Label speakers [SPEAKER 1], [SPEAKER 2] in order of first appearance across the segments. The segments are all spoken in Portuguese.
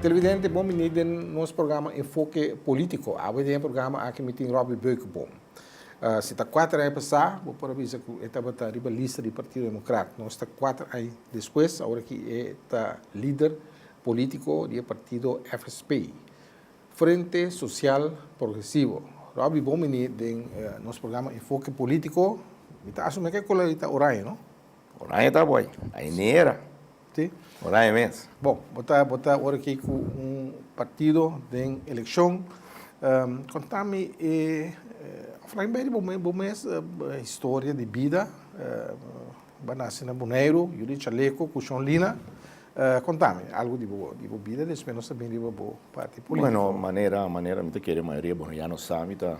[SPEAKER 1] televidente, bom menino, no nosso programa Enfoque Político. Há um programa aqui me tem Robbie Beukenboom. Se está 4 anos passar, vou por avisar que ele estava na lista do Partido Democrático. Nós está 4 anos depois, agora que ele está líder político do partido FSP, Frente Social Progressivo. Robbie, bom menino, no nosso programa Enfoque Político. Está assumindo que é colorita Oranha, não?
[SPEAKER 2] Oranha está bom. A Ineira.
[SPEAKER 1] Sim.
[SPEAKER 2] Oranha mesmo.
[SPEAKER 1] Bom, botar agora aqui com partido de eleição. Conta-me, francamente, bom mês, história de vida, Banacina Boneiro, Yuri Chaleco, Cuchon Lina. Conta-me, algo de boa vida, depois nós também de boa parte política.
[SPEAKER 2] Bueno, maneira, me querer a maioria, bom, já não sabe, tá?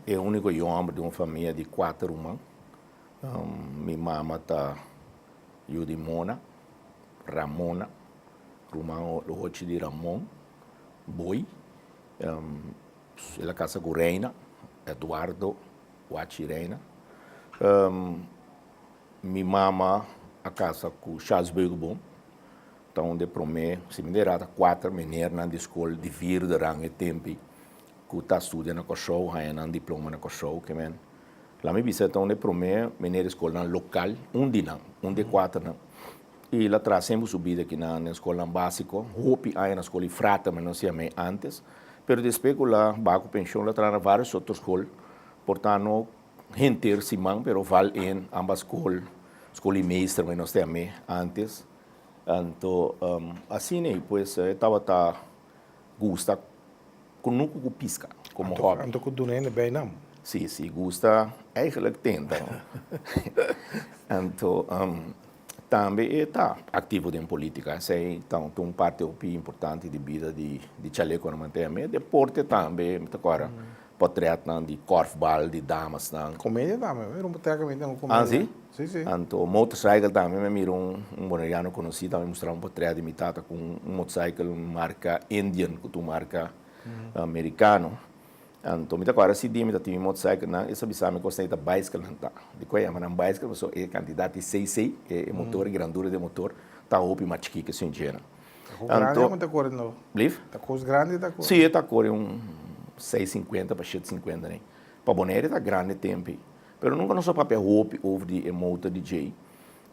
[SPEAKER 2] É o único homem de uma família de 4 irmãos. Minha mama tá Yudi Mona, Ramona, Romão Roche de Ramon, Boi, ela casa com Reina, Eduardo, Huachi Reina. Minha mama a casa com Charles Beukenboom, então de promê, se me derata 4 meninas na escola de vir de rang e tempo, que está estudando na Cochou, ganhando diploma na Cochou, que men. Lá me visita então de promê, menina escola local, de 4 não. E lá atrás sempre subida aqui na escola básica, hopi aí na escola frata, mas não sei antes, pero depois lá bago pensão lá atrás várias outras escolas, portanto gente simão, pero val em ambas escolas, escola e mestre, mas não sei antes, então assim né, pues estava tá gusta com nunca com pisca, como hobby.
[SPEAKER 1] Ando com o Dunene bem não?
[SPEAKER 2] Sim, gusta eigenlijk tenta. Então também está ativo em política, então tem parte importante de vida de Chaleco na manter, deporte também, agora portreto de korfbal, de damas não.
[SPEAKER 1] Comédia também, eu não botar comédia não
[SPEAKER 2] comédia. Ah, sim?
[SPEAKER 1] Sim.
[SPEAKER 2] Então motorcycle também, me miro boliviano conhecido, também mostrar portreto de mitata com motorcycle marca Indian, com marca americano. Então, agora se diz que motorcycle, essa bisa me gostei da bicycle, de coisa, mas não bicycle, mas é quantidade de 6, é motor, grandura de motor, tá roupa mais chique que se engena.
[SPEAKER 1] Grande é muita cor não?
[SPEAKER 2] Live?
[SPEAKER 1] Tá coisa grande da cor?
[SPEAKER 2] Sim, tá cor 650 para 750, né? Para boneira tá grande tempo, mas nunca não só papel roupa over de motor DJ.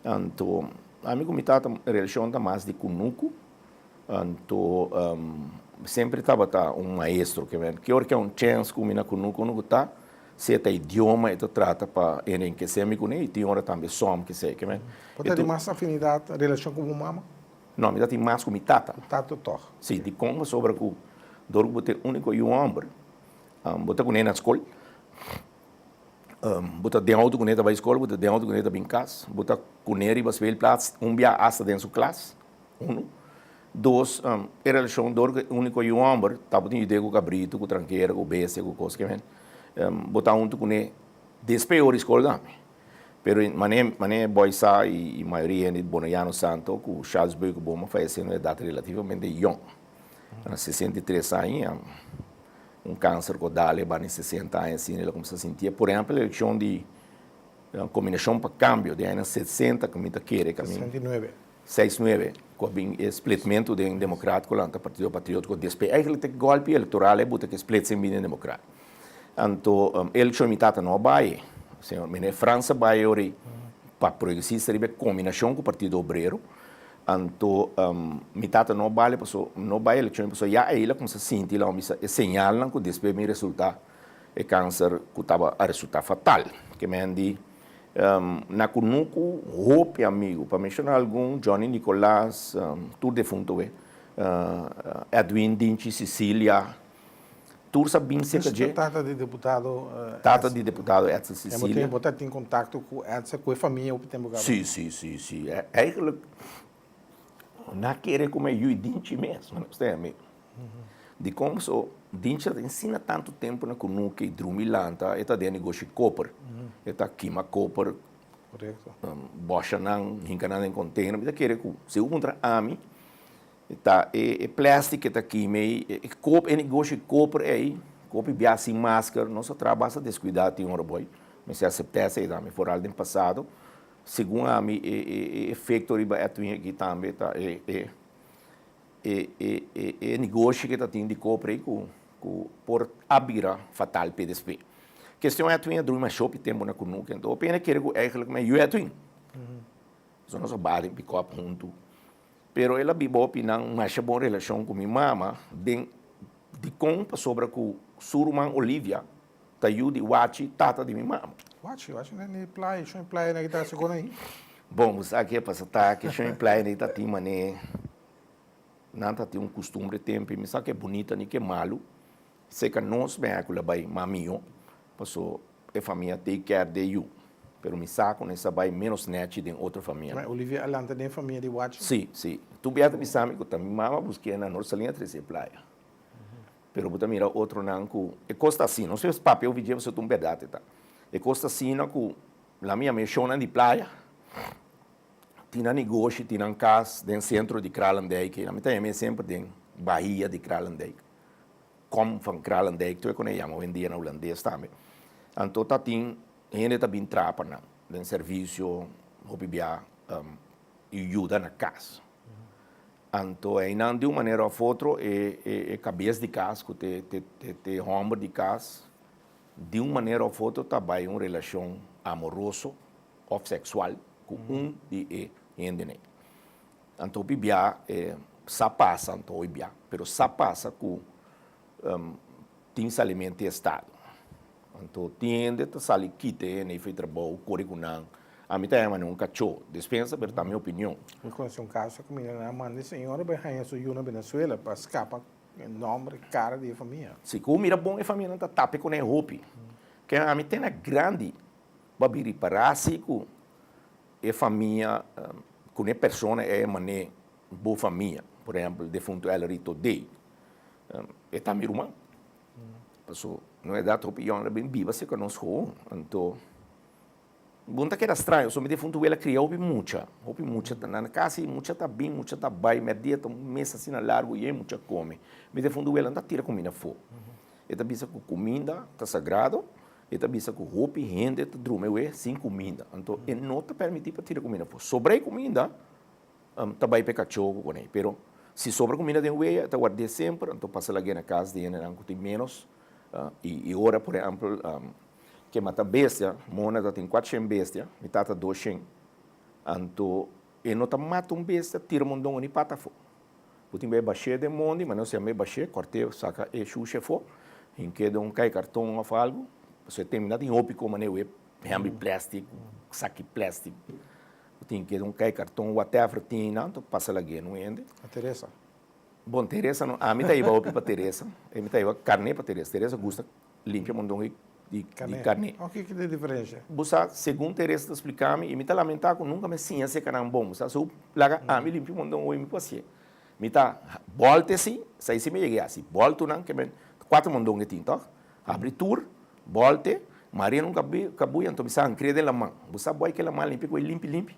[SPEAKER 2] Então, amigo me tá relação tá mais de cunuco, então sempre estava maestro que hora que é chance que mina kunuku tá se é idioma e trata para em que se me conhece e tem hora também som que sei que men
[SPEAKER 1] pode ter mais afinidade relação com mama
[SPEAKER 2] não me dá tem mais com tata
[SPEAKER 1] tor
[SPEAKER 2] sim de como sobre o dor botar único e homem botar com ele na escola botar de auto com ele para escola botar de auto com ele para casa botar com ele para speel plaats dia hasta dentro da classe 2, em relação ao único e o homem, estava tendo ideia com o cabrito, com o tranqueiro, com o besta, com coisa que vem. Botar com ele, despedir a escola também. Mas mané boisa e maioria de Bonaiano Santo, com o Charles Beukenboom, falecendo em idade relativamente jovem. 63 anos, câncer que dá, leva 60 anos, assim, ele começa a sentir. Por exemplo, a eleição de combinação para câmbio, de anos 60, que me quer, 69, com o splitmento do democrático lá no Partido Patriótico, depois eigenlijk o golpe eleitoral é botar que split sem bem democrático. Então, ele chama mitata não vai, senhor, mas França vai ori para progressista ribe combinação com o Partido Obreiro. Então, mitata não vai, ele chama pessoa já ele como se sente lá, é sinal lá que depois me resultar é câncer que estava a resultar fatal, que me andi na Cunuco, roupa amigo, para mencionar algum, Johnny Nicolás, tudo defunto, Edwin Dinci, Cecília, tudo sabem se que
[SPEAKER 1] Tata de deputado.
[SPEAKER 2] Tata de deputado Edson Cecília.
[SPEAKER 1] É muito botar em contato com Edson, com a família, o tempo.
[SPEAKER 2] Sim. É não querer como é eu Dinci mesmo, não sei amigo. De como sou Dinci ensina tanto tempo na Cunuco e Drumilanta, está de negócio de copper. Está queima copper, bocha não, hinca não em container, mas querer que se encontra a mim, está plástico está aqui meio, é negócio de copper aí, copper bem sem máscara, nosso trabalho é descuidar tem hora boy, mas se aceitar essa ideia, me for algo do passado, segundo a mim, efeito riba aqui também tá negócio que está tendo de compra por abrir fatal PDSP. Questão é que eu durmo shopping tempo na Kunuka, então pena que eu eigenlijk me eu twin. Só nós batem pick-up junto. Pero ela bibou pinang mais boa relação com minha mama, de compra sobre com Suruman Olivia, tá eu de Wachi, tata de minha mama.
[SPEAKER 1] Watch, né? Play, show play na guitarra segunda aí.
[SPEAKER 2] Bom, você aqui é para estar que show play nem tá tem mané. Não tá tem costume de tempo, me sabe que é bonita nem que é malo. Sei que nós bem aquilo vai maminho, passou a família take care de you. Pero me saco nessa vai menos net de outra família.
[SPEAKER 1] Mas Olivia Alanta tem família de Watch?
[SPEAKER 2] Sim. Tu viaja me sabe que também mama busquei na nossa linha 13 praia. Pero você mira outro nanco, e costa assim, não sei se papel vídeo você tem verdade, tá? E costa assim na que la minha mexona de praia. Tinha negócio, tinha casa dentro centro de Kralendijk, na minha sempre tem Bahia de Kralendijk. Como van Kralendijk, tu é quando chama vendia na holandês também. Então tá tem gente tá bem trapa na, den serviço, hobibia e ajuda na casa. Então aí não de uma maneira ou outra cabeça de casa, que te homem de casa, de uma maneira ou outra também uma relação amorosa ou sexual com de gente. Então bibia sa passa então bibia, pero sa passa com tem alimento estado. Então tiende a sair quite nem foi trabalho curricular. A mim também não cachorro, dispensa, mas tá minha opinião.
[SPEAKER 1] Eu conheci caso que a mãe da senhora vai ganhar sua na Venezuela para escapar em nome cara de família.
[SPEAKER 2] Se como mira bom a família não tá tape com a roupa. Que a mim tem na grande babiri para com a família com a pessoa é mané boa família, por exemplo, defunto ela rito dei. É também irmão. Passou não é dado opinião, ela bem viva se conosco, então bunda que era estranho, só me defunto ela criou muita na casa muita tá bem, muita tá bem, me dia tá mês assim na largo e muita come. Me defunto ela não tira comida fora. Eta bisa com comida tá sagrado, eta bisa com roupa, rende, tá dorme sem comida. Então e não tá permitido para tirar comida fora. Sobre comida, tá bem para cachorro com ele, pero se sobra comida de ué, tá guardei sempre, então passa lá na casa de ele, não tem menos. E ora, por exemplo, que mata bestia, mona tem 400 bestia, me tata 200. Então, e não tá mata bestia, tira mondão e pata fo. Putin bem baixê de monde, mas não se chama baixê, cortei, saca e xuxa fo, em que de cai cartão ou algo, você termina de ópico, mas não é hambre plástico, saque plástico. Putin que cai cartão, whatever, tem, não, então passa lá não ende.
[SPEAKER 1] A Teresa.
[SPEAKER 2] Bom, Teresa, não, a mim tá aí para Teresa, a mim tá aí carne para Teresa. Teresa gosta limpia mondão de carne.
[SPEAKER 1] O que é a diferença?
[SPEAKER 2] Você, segundo Teresa está explicando, e me está lamentando que nunca me sinha se canam bom. Você só laga a mim limpia mondão ou me passeia. Me tá volta assim, sai se me cheguei assim, volta não que me 4 mondão que tinta, abre tour, volta, Maria nunca cabu, então me sabe crede la mão. Você vai que la mão limpa com limpe.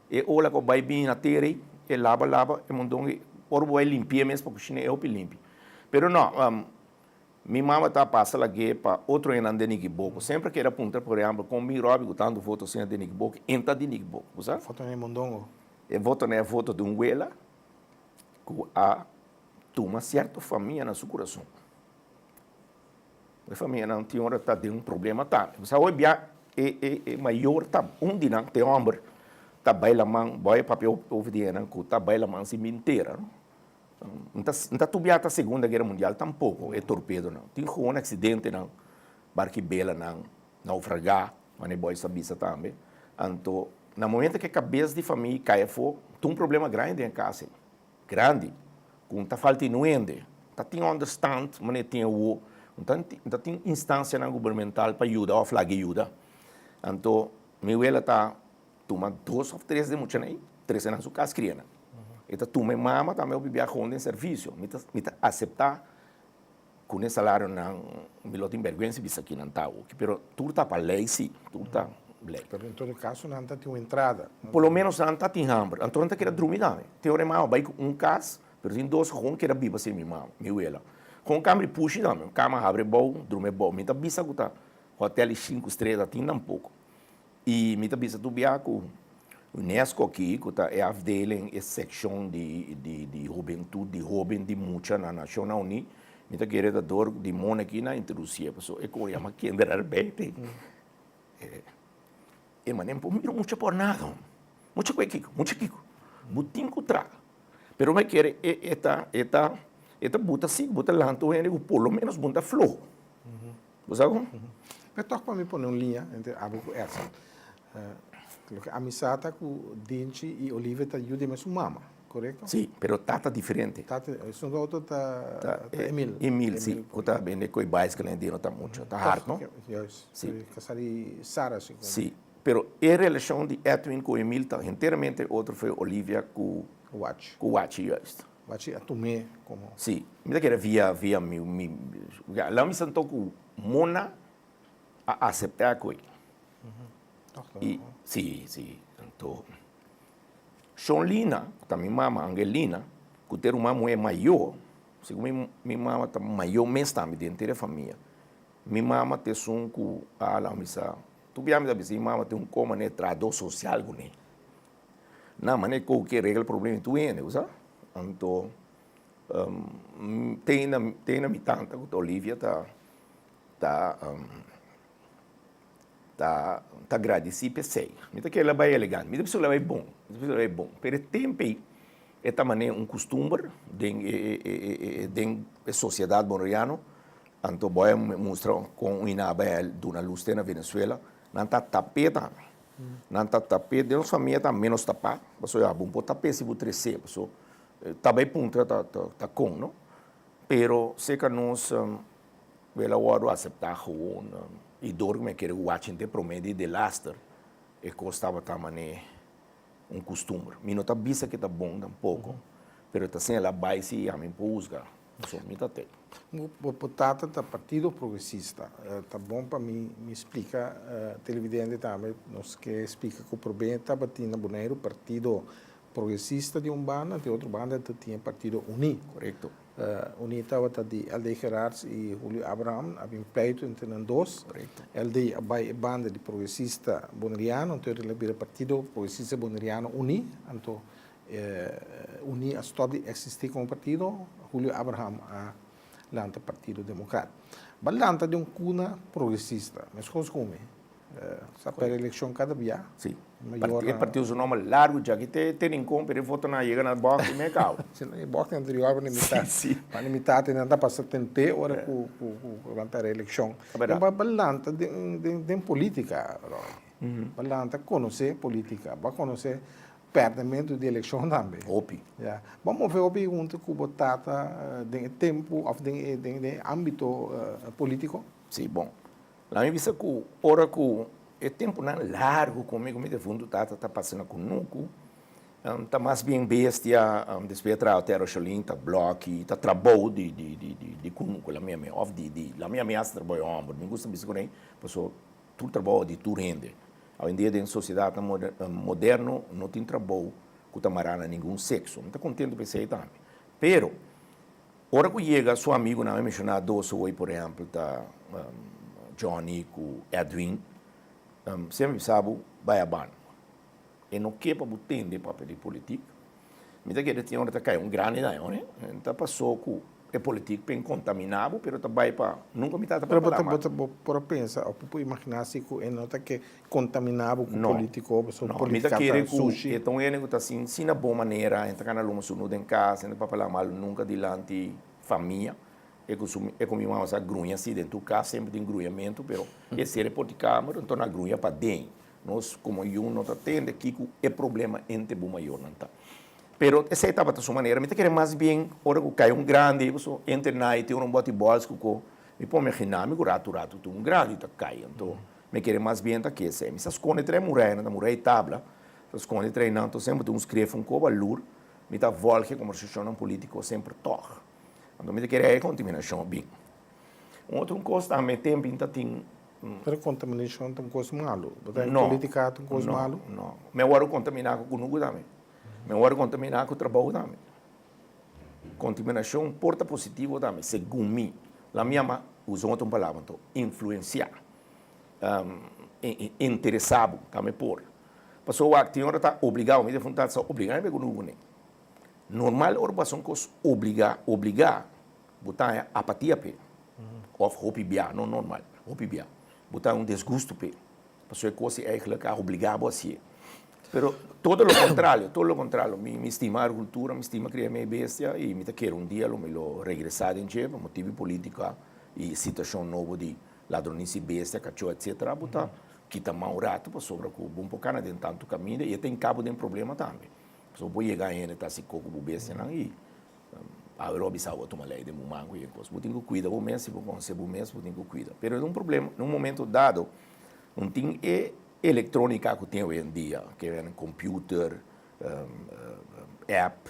[SPEAKER 2] E olha que vai bem na terra e lava e mondão por vai limpar mesmo porque chine eu limpe. Pero não, minha mãe está passando aqui para outro ano de Nikiboco. Sempre que era apontar, por exemplo, com mi Robi gostando foto assim de Nikiboco, entra de Nikiboco, sabe?
[SPEAKER 1] Foto em mondongo.
[SPEAKER 2] E foto de um ela que a uma certa família na seu coração. A família não tem hora tá de problema tá. Você hoje é maior tá de não tem homem tá baila mão, vai papel obediente, tá baila mão se inteira, não? Não está tubiata a Segunda Guerra Mundial, tampouco, é torpedo, não. Tem um acidente, não. Barquibela, não. Naufragar, mas boy sabia também. Então, no momento que a cabeça de família cai fora, tem um problema grande em casa. Grande. Com tá falta de nuende. Tá tem understand, mas tem o então tem instância governamental para ajudar, ou flag ajuda. Então, meu ela tá toma 2 ou 3 de muita aí, 3 na sua casa criança. Então, tu me mama também eu bebia com serviço, me aceitar com esse salário não, me lo tem vergonha se aqui não tá, pero tudo tá para lei sim, tudo tá lei.
[SPEAKER 1] Pero em todo caso não tá tem uma entrada.
[SPEAKER 2] Por lo menos não tá tem hambre, então não tá querer dormir também. Teorema vai com caso, pero tem 2 com que era viva sem minha mama, meu ela. Com câmera puxa também, cama abre bom, dorme bom, me tá bisa que tá hotel 5 estrelas tem um pouco. E me tá bisa tu biaco Unesco aqui, que é a afdeling, é seção de juventude, de jovem, de muita na Nação Unida, me querer da dor de mona aqui na introduzir, pessoa, é como chama kinderarbeid. E manem po miro mucha por nada, mucha kiko, butin kutra. Pero me quer eta buta sim, buta lanto ele por lo menos buta flow. Você sabe?
[SPEAKER 1] Mas toch para mim pôr uma linha entre a e essa. A amizade com Dinci e Olivia tá ajuda mais mama, correto?
[SPEAKER 2] Sim, pero tata diferente.
[SPEAKER 1] Tata, isso não outro tá Emil.
[SPEAKER 2] Emil, sim, kuta bem coi bais que ele não tá muito, tá hard, não?
[SPEAKER 1] Sim. Casari Sara, sim.
[SPEAKER 2] Sim, pero a relação de Edwin com Emil tá inteiramente outro foi Olivia com
[SPEAKER 1] Watch.
[SPEAKER 2] Com Watch, just.
[SPEAKER 1] Watch a Tomé como.
[SPEAKER 2] Sim, me quer via lá me sentou com Mona a aceitar coi. E sim, então Lina, também mama Angelina, que ter uma mulher maior, segundo minha mama tá maior mesmo também dentro da família. Minha mama tem com a lá missa, tu via me minha mama tem como né trabalho social com ele. Na maneira que regra o problema tu é, né, usa? Então tem na minha tanta que Olivia tá agradecida por sei. Me que ela vai elegante, me pessoa vai bom, Pero tempo é também costume da sociedade boliviana. Então vou mostrar com o Inabel de uma luz na Venezuela, não tá tapeta, não tá tapeta, de uma família tá menos tapada, pessoa é bom por tapete se você crescer, pessoa também ponto tá com, não? Pero sei que nós ela hora aceitar e dorme que o watching de promedio de laster e costava também costume. Me não tá bisa que tá bom tampouco, pero tá sem ela vai se a mim busca, só me tá tem.
[SPEAKER 1] O potata da Partido Progressista, tá bom para mim me explica televidente também, nos que explica que o problema tá batendo boneiro Partido Progressista de banda, de outra banda tinha Partido Uni.
[SPEAKER 2] Correto.
[SPEAKER 1] Uni estava de Alde Gerards e Julio Abraham, havia pleito entre os dois.
[SPEAKER 2] Correto.
[SPEAKER 1] Alde a banda de Progressista Boneriano, então ele vira Partido Progressista Boneriano Uni, então Uni a história existir como partido, Julio Abraham a lanta Partido Democrata. Balanta de cuna progressista, mas como sabe a eleição cada dia.
[SPEAKER 2] Sim. O partido seu nome largo, já que tem em conta, ele vota na chega na boca e me cau.
[SPEAKER 1] Se não é boca anterior para limitar. Para limitar tem nada para setenta hora com levantar a eleição. Mas balanta de política, balanta conhecer política, vai conhecer perdimento de eleição também.
[SPEAKER 2] Opi.
[SPEAKER 1] Vamos ver a pergunta que botata de tempo ou de âmbito político.
[SPEAKER 2] Sim, bom. Lá me visa que ora que é tempo não largo comigo, me de fundo tá passando conosco. Tá mais bem bestia, despetra o terra cholin, tá bloque, tá trabalho de conosco, lá minha mestra trabalho ombro, me gusta dizer que pessoal, tudo trabalho de tu rende. Hoje em dia, em sociedade moderna, não tem trabalho que tá marana nenhum sexo. Não tá contente com isso aí também. Pero, hora que chega seu amigo, não é mencionado dois hoje, por exemplo, tá Johnny com Edwin, sempre sabe, vai a ban. E não quer para entender papel de política. Me dá que ele tinha hora que caiu grande daí, né? Então passou com é político bem contaminado, pero também para nunca me tá para falar mais.
[SPEAKER 1] Por pensar, ou por imaginar se que não tá que contaminado com político,
[SPEAKER 2] não, política que sushi. Então ele está assim, se na boa maneira, entra na luma suno em casa, não para falar mal nunca diante família. É como uma essa grunha assim dentro do carro, sempre tem grunhamento, pero esse é politicamente, então na grunha para dentro. Nós como eu não tá tendo que é problema entre o maior não tá. Pero essa etapa da sua maneira, me quer mais bem, hora que cai grande, isso entre night, um bote bolas que me põe imaginar, me rato tu grande tá cai, então me quer mais bem tá que esse, me essas contas três murei tabla, essas contas treinando, então sempre tem escreve coba lur, me tá volta conversação político sempre torre, então me quer contaminação bem. Outro coisa também tempo ainda tem.
[SPEAKER 1] Pero contaminação tem coisa malo, política tem coisa malo.
[SPEAKER 2] Não, me vou contaminar com o também. Me vou contaminar com o trabalho também. Contaminação porta positivo também, segundo mim. A minha usou outra palavra, então, influenciar. Interessado também por. Passou a tem hora tá obrigado, me vontade só obrigar a não né. Normal hora passou com obrigar, botar apatia pe. Of hopi bia, não normal, hopi bia. Botar desgosto pe. Passou é coisa eigenlijk a obrigar você. Pero todo lo contrario, mi estima a cultura, mi estima criar minha bestia e me quero dia lo me lo regressar em dia, motivo político e situação nova de ladronice bestia, cachorro, etc. Botar quita mal rato para sobre com bom poucana dentro tanto caminho e tem cabo de um problema também. So vou chegar ainda tá se coco bestia não e a Europa bisa outro malay de mumango e coisa. Botinho cuida o mês, se vou conseguir o mês, botinho cuida. Pero é um problema, num momento dado, não tem eletrônica que tem hoje em dia, que é computer, app,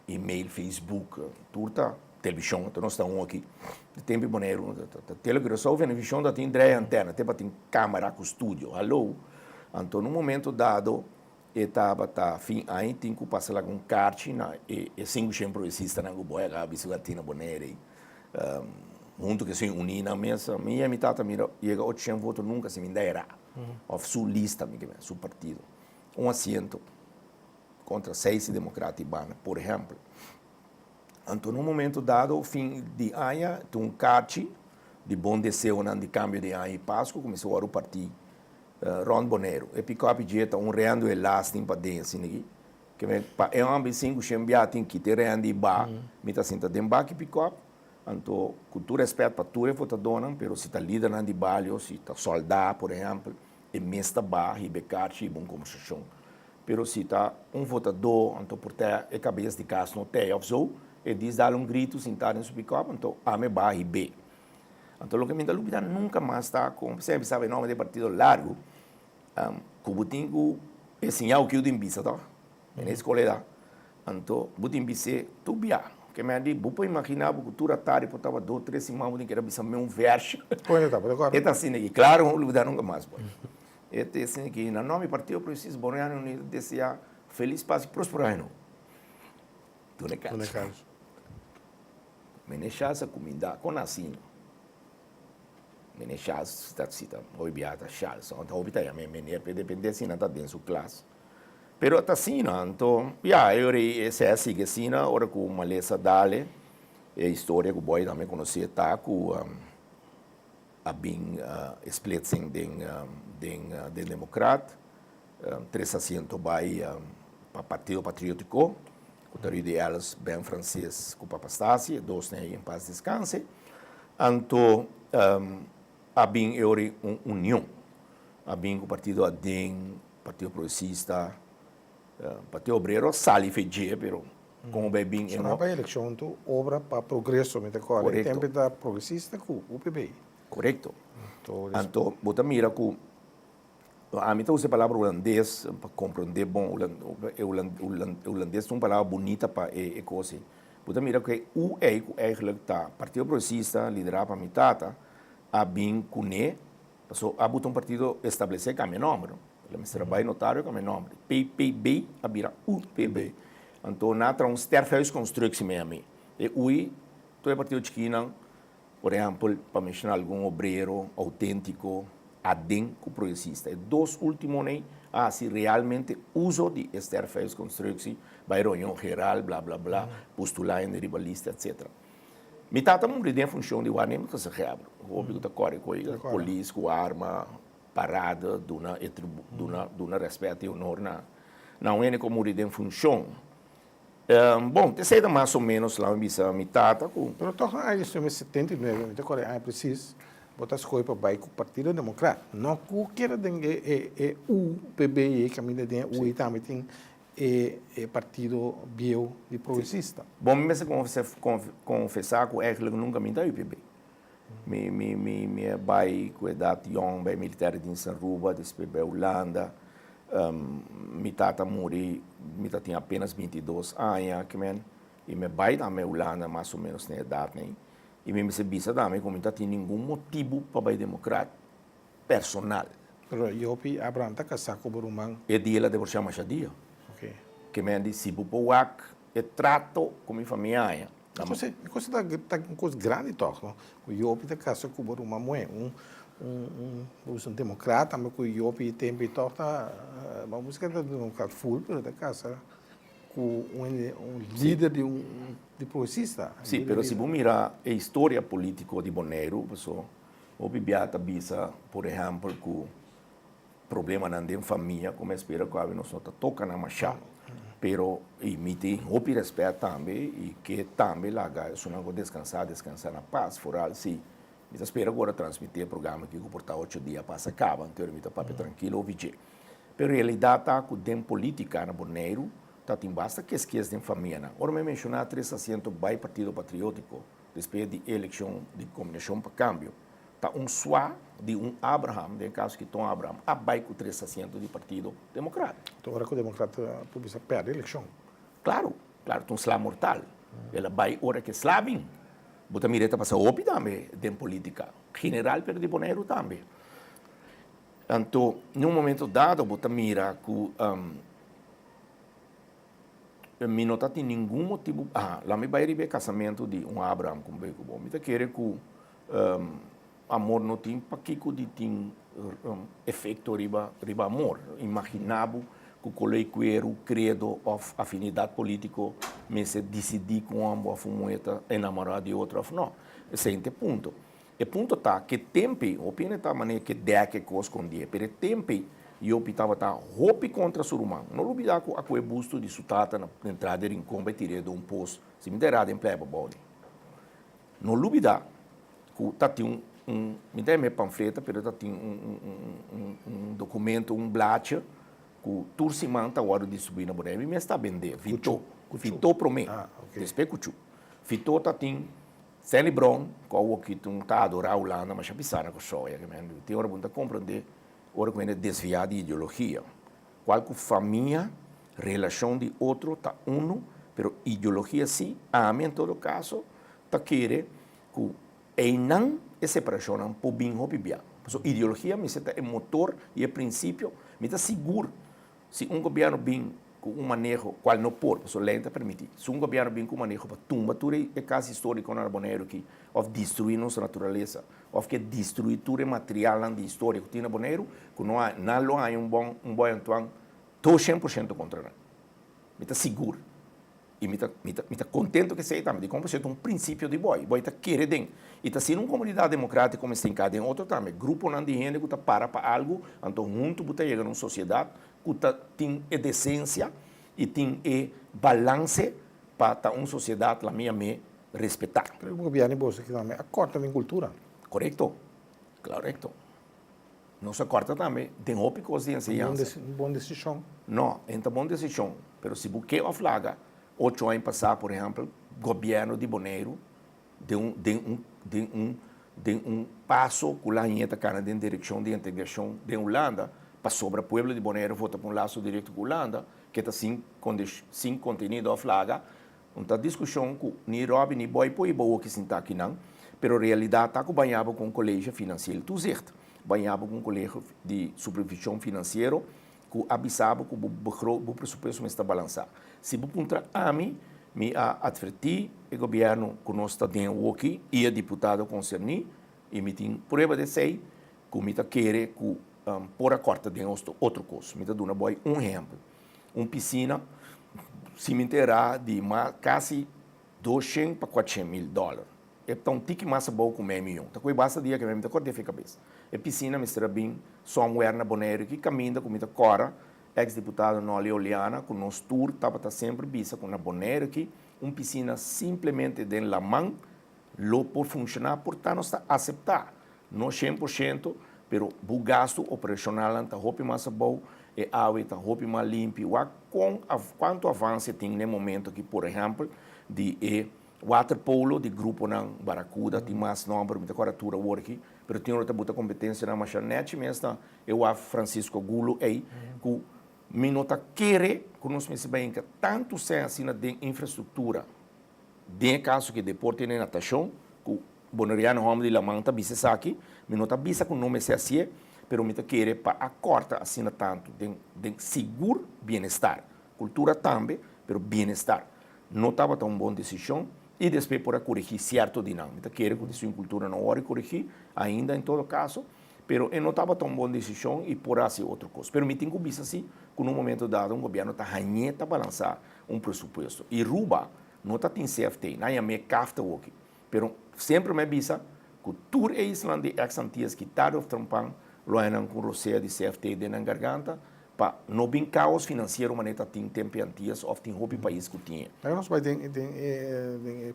[SPEAKER 2] e-mail, Facebook, tudo, televisão, então nós estamos aqui. Tem boneiro, televisão, televisão da tem 3 antenas, tem para ter câmera com estúdio, alô. Então, no momento dado, etapa tá fim aí tem que passar lá com carte na e 500 existe na boa a bicicleta boneira junto que se unir na mesa minha mitad mira chega 800 votos nunca se me dera of sua lista seu partido assento contra 6 democratas por exemplo então no momento dado o fim de ano tem carte de bom desejo de cambio de ano e Páscoa começou a o partido Ron Bonero, e pick-up dieta reando e lasting para dentro assim que é um 5 tem que ter reando e ba me tá senta dem ba que pick-up então cultura respeito para tudo vota dona pero se tá líder na de balio se tá soldado por exemplo e mesta ba e becarte e bom conversação pero se tá votador então por ter e cabeça de casa no tem of so e diz dar grito sentar em seu pick-up então a me ba e b então o que me dá dúvida nunca mais está com sempre sabe nome de partido largo Kubutingu é sinal que eu tenho vista, tá? Na escola, então, butim vista, tu bia, que me andi, bupo imaginar que cultura tarde, portava 2, 3 semanas, que era vista meu verso.
[SPEAKER 1] Pois tá, pode
[SPEAKER 2] É assim aqui, claro, não lugar nunca mais, pô. É assim aqui, na nome partido preciso Borneano Unido desejar feliz paz e prosperar, tu ne caso. Me ne chasa comida com assim. Charles está cita hoje biata Charles então hoje tá me depende se não tá dentro da classe pero tá assim então eu esse é assim que assim ora com uma lesa dale é história que o boy também conhecia tá com a bem splitsing den democrat 3 assentos vai para partido patriótico o território de elas bem francês com papastasi 2 né em paz descanse então a bem união, a bem o partido ADEM, partido progressista, partido obreiro sali feijê, pero como bem bem
[SPEAKER 1] é uma eleição tu obra para progresso, me decora, tempo da progressista com o PBI.
[SPEAKER 2] Correto. Então, bota mira que a mim usa a palavra holandês para compreender bom holandês é uma palavra bonita para é coisa. Bota mira que o eigenlijk tá partido progressista liderado para mitad a bem cune, passou a botar partido estabelecer que é meu nome, ele me trabalha notário que é meu nome, PPB a vira UPB, então na transferência construção mesmo, e hoje todo partido de China, por exemplo, para mencionar algum obreiro autêntico, adem com progressista, e 2 últimos nem se realmente uso de transferência construção, vai reunião geral, blá blá blá, postular em rivalista, etc. Me tata muito em função de nem que se reabre. O óbvio da corre com a polícia, com arma, parada, duna respeito e honor não é como em função. Bom, te sei mais ou menos lá em bisa me tata com.
[SPEAKER 1] Pero toch aí isso me 79, me decora, preciso botar as coisas para vai com o Partido Democrata. Não qualquer é o PBI que a minha tem o também tem partido bio de progressista.
[SPEAKER 2] Bom, me confessar que eu nunca me dá o PB. Me vai com a idade jovem, vai militar de Sanruba, depois vai Holanda, me tata morri, me tata tinha apenas 22 anos, e me vai da minha Holanda mais ou menos na idade, né? E me se bisa também como não tinha nenhum motivo para ir democrata personal.
[SPEAKER 1] Pero eu pi Abraham tá casado com o man.
[SPEAKER 2] E dia ela deve chamar dia. Que me diz se bupoak e trato com minha família.
[SPEAKER 1] Coisa grande toch, não? Eu pi tá casado com o man, um democrata, mas que eu tempo toca uma música da democrata full, pero da casa com líder de progressista.
[SPEAKER 2] Sim, pero se você mirar a história política de Bonaire, pessoal, o Bibiata bisa, por exemplo, com problema na família, como espera que a nós não toca na machá. Pero e miti hopi respeito também e que também lá se não vou descansar na paz foral se me espera agora transmitir o programa que por 8 dias passa acaba então me tá papo tranquilo ou vigia pero realidade tá com dem política na Bonaire tá tem basta que esquece dem família ora me mencionar 3 assentos by Partido Patriótico depois de eleição de combinação para câmbio tá suá de Abraham, de caso que Tom Abraham, abai com 3 assentos de Partido Democrata.
[SPEAKER 1] Então, agora que o democrata precisa perder a eleição.
[SPEAKER 2] Claro, um slá mortal. Ela vai, hora que slavin, bota mireta para opi também, de política. General, pero de Bonaire também. Então, num momento dado, bota mira que me não tem nenhum motivo. Lá me vai receber casamento de Abraham com Beco Bom. Me querer que amor não tem para que tem efeito riba amor. Imaginava que o colégio credo ou afinidade política me se decidir com ambos a fumoeta enamorar de outro não. Esse é o ponto. O ponto está que tempo, o pena está maneira que dá que esconder, mas tempo eu estava tá roupa contra o ser humano. Não olvidar que a busto de sutata na entrada em competir de posto, se me derá em plebe body. Não olvidar que tá tem me dá minha panfleta, pero tá tem documento, blacha, que turcimanta a hora de subir na boneca, me está vender. Fitou para mim. Despecuchu. Fitou tá tem Stanley Brown, que está adorar a Holanda, mas já pisar com soia, que tem hora para compreender, hora que é desviar de ideologia. Qual que família, relação de outro, tá pero ideologia sim, a mim em todo caso, tá querer que não é separação por bem ou bem. Ideologia me seta é motor e é princípio, me está seguro. Se governo bem com manejo, qual não pode, a lei está permitir. Se governo bem com manejo para tumba, tudo é caso histórico na Bonaire que of destruir nossa natureza, of que destruir tudo material de história que tem na Bonaire, que não há bom Antoine, estou 100% contra ele. Me está seguro. E me está contente que seja também, de como é um princípio de boi está querendo. E está sendo uma comunidade democrática como está em cada outro também. Grupo não de gente que está para algo, então junto está chegando a uma sociedade que tem a decência e tem a balance para uma sociedade, a minha respeitar.
[SPEAKER 1] O governo bolsa que também acorta em cultura.
[SPEAKER 2] Correto, correto. Não se acorta também, tem ópicos de ensinança.
[SPEAKER 1] Boa decisão.
[SPEAKER 2] Não, é uma boa decisão, mas se você a flaga, 8 anos passar, por exemplo, o governo de Bonaire de um passo que lá em Etacana em direção de integração de Holanda, para sobre o povo de Bonaire vota para um laço direto com Holanda, que está sem contenido a flaga, uma discussão que nem Rob, nem Boy, que se está aqui não, mas a realidade está que banhava com o colégio financeiro, tudo certo, banhava com o colégio de supervisão financeira, que avisava que o pressuposto está balançado. Se você contra a mim, me adverti o governo que nós está dentro aqui e o deputado concernido e me tem prova de sei que me está querer que por a corta de outro curso. Me está dando um exemplo. Uma piscina cimenteira de quase 200 para 400 mil dólares. Então, um tique mais bom que meio milhão. Então, basta dia que me está cortando a cabeça. A piscina me está bem somewhere na Bonaire que caminha com me está cora ex-deputado Noli Oliana, com nosso tour, estava sempre vista com a Bonaire aqui, uma piscina simplesmente de la mão, lo por funcionar, portanto, está a aceitar. Não 100%, pero o gasto operacional está roupa mais bom, e a água está roupa mais limpa, quanto avanço tem no momento que, por exemplo, de waterpolo, de grupo na Baracuda, tem mais número, muita coratura aqui, pero tem outra muita competência na Machanete, mesmo eu Francisco Gulo, que me nota querer que nós bem que tanto sem assim de infraestrutura, de caso que depois tem natação, que o bonariano homem de la manta bisa aqui, me nota bisa que não me se assim, pero me querer para a corta assim tanto de seguro bem-estar, cultura também, pero bem-estar. Não estava tão boa decisão e depois para corrigir certo dinâmica, querer que a cultura não hora corrigir ainda em todo caso, Pero eu não estava tão boa decisão e por assim outra coisa. Pero me tenho visto assim, que num momento dado, um governo está ranheta para lançar um pressuposto. E Ruba não está em CFT, não é meio cafta aqui. Pero sempre me visa que tudo é Islândia de ex-antias que está of trampan, loenam com roceia de CFT de na garganta, para não vir caos financeiro, mas não tem tempo antias, ou tem roupa país que tinha.
[SPEAKER 1] Aí nós vai ter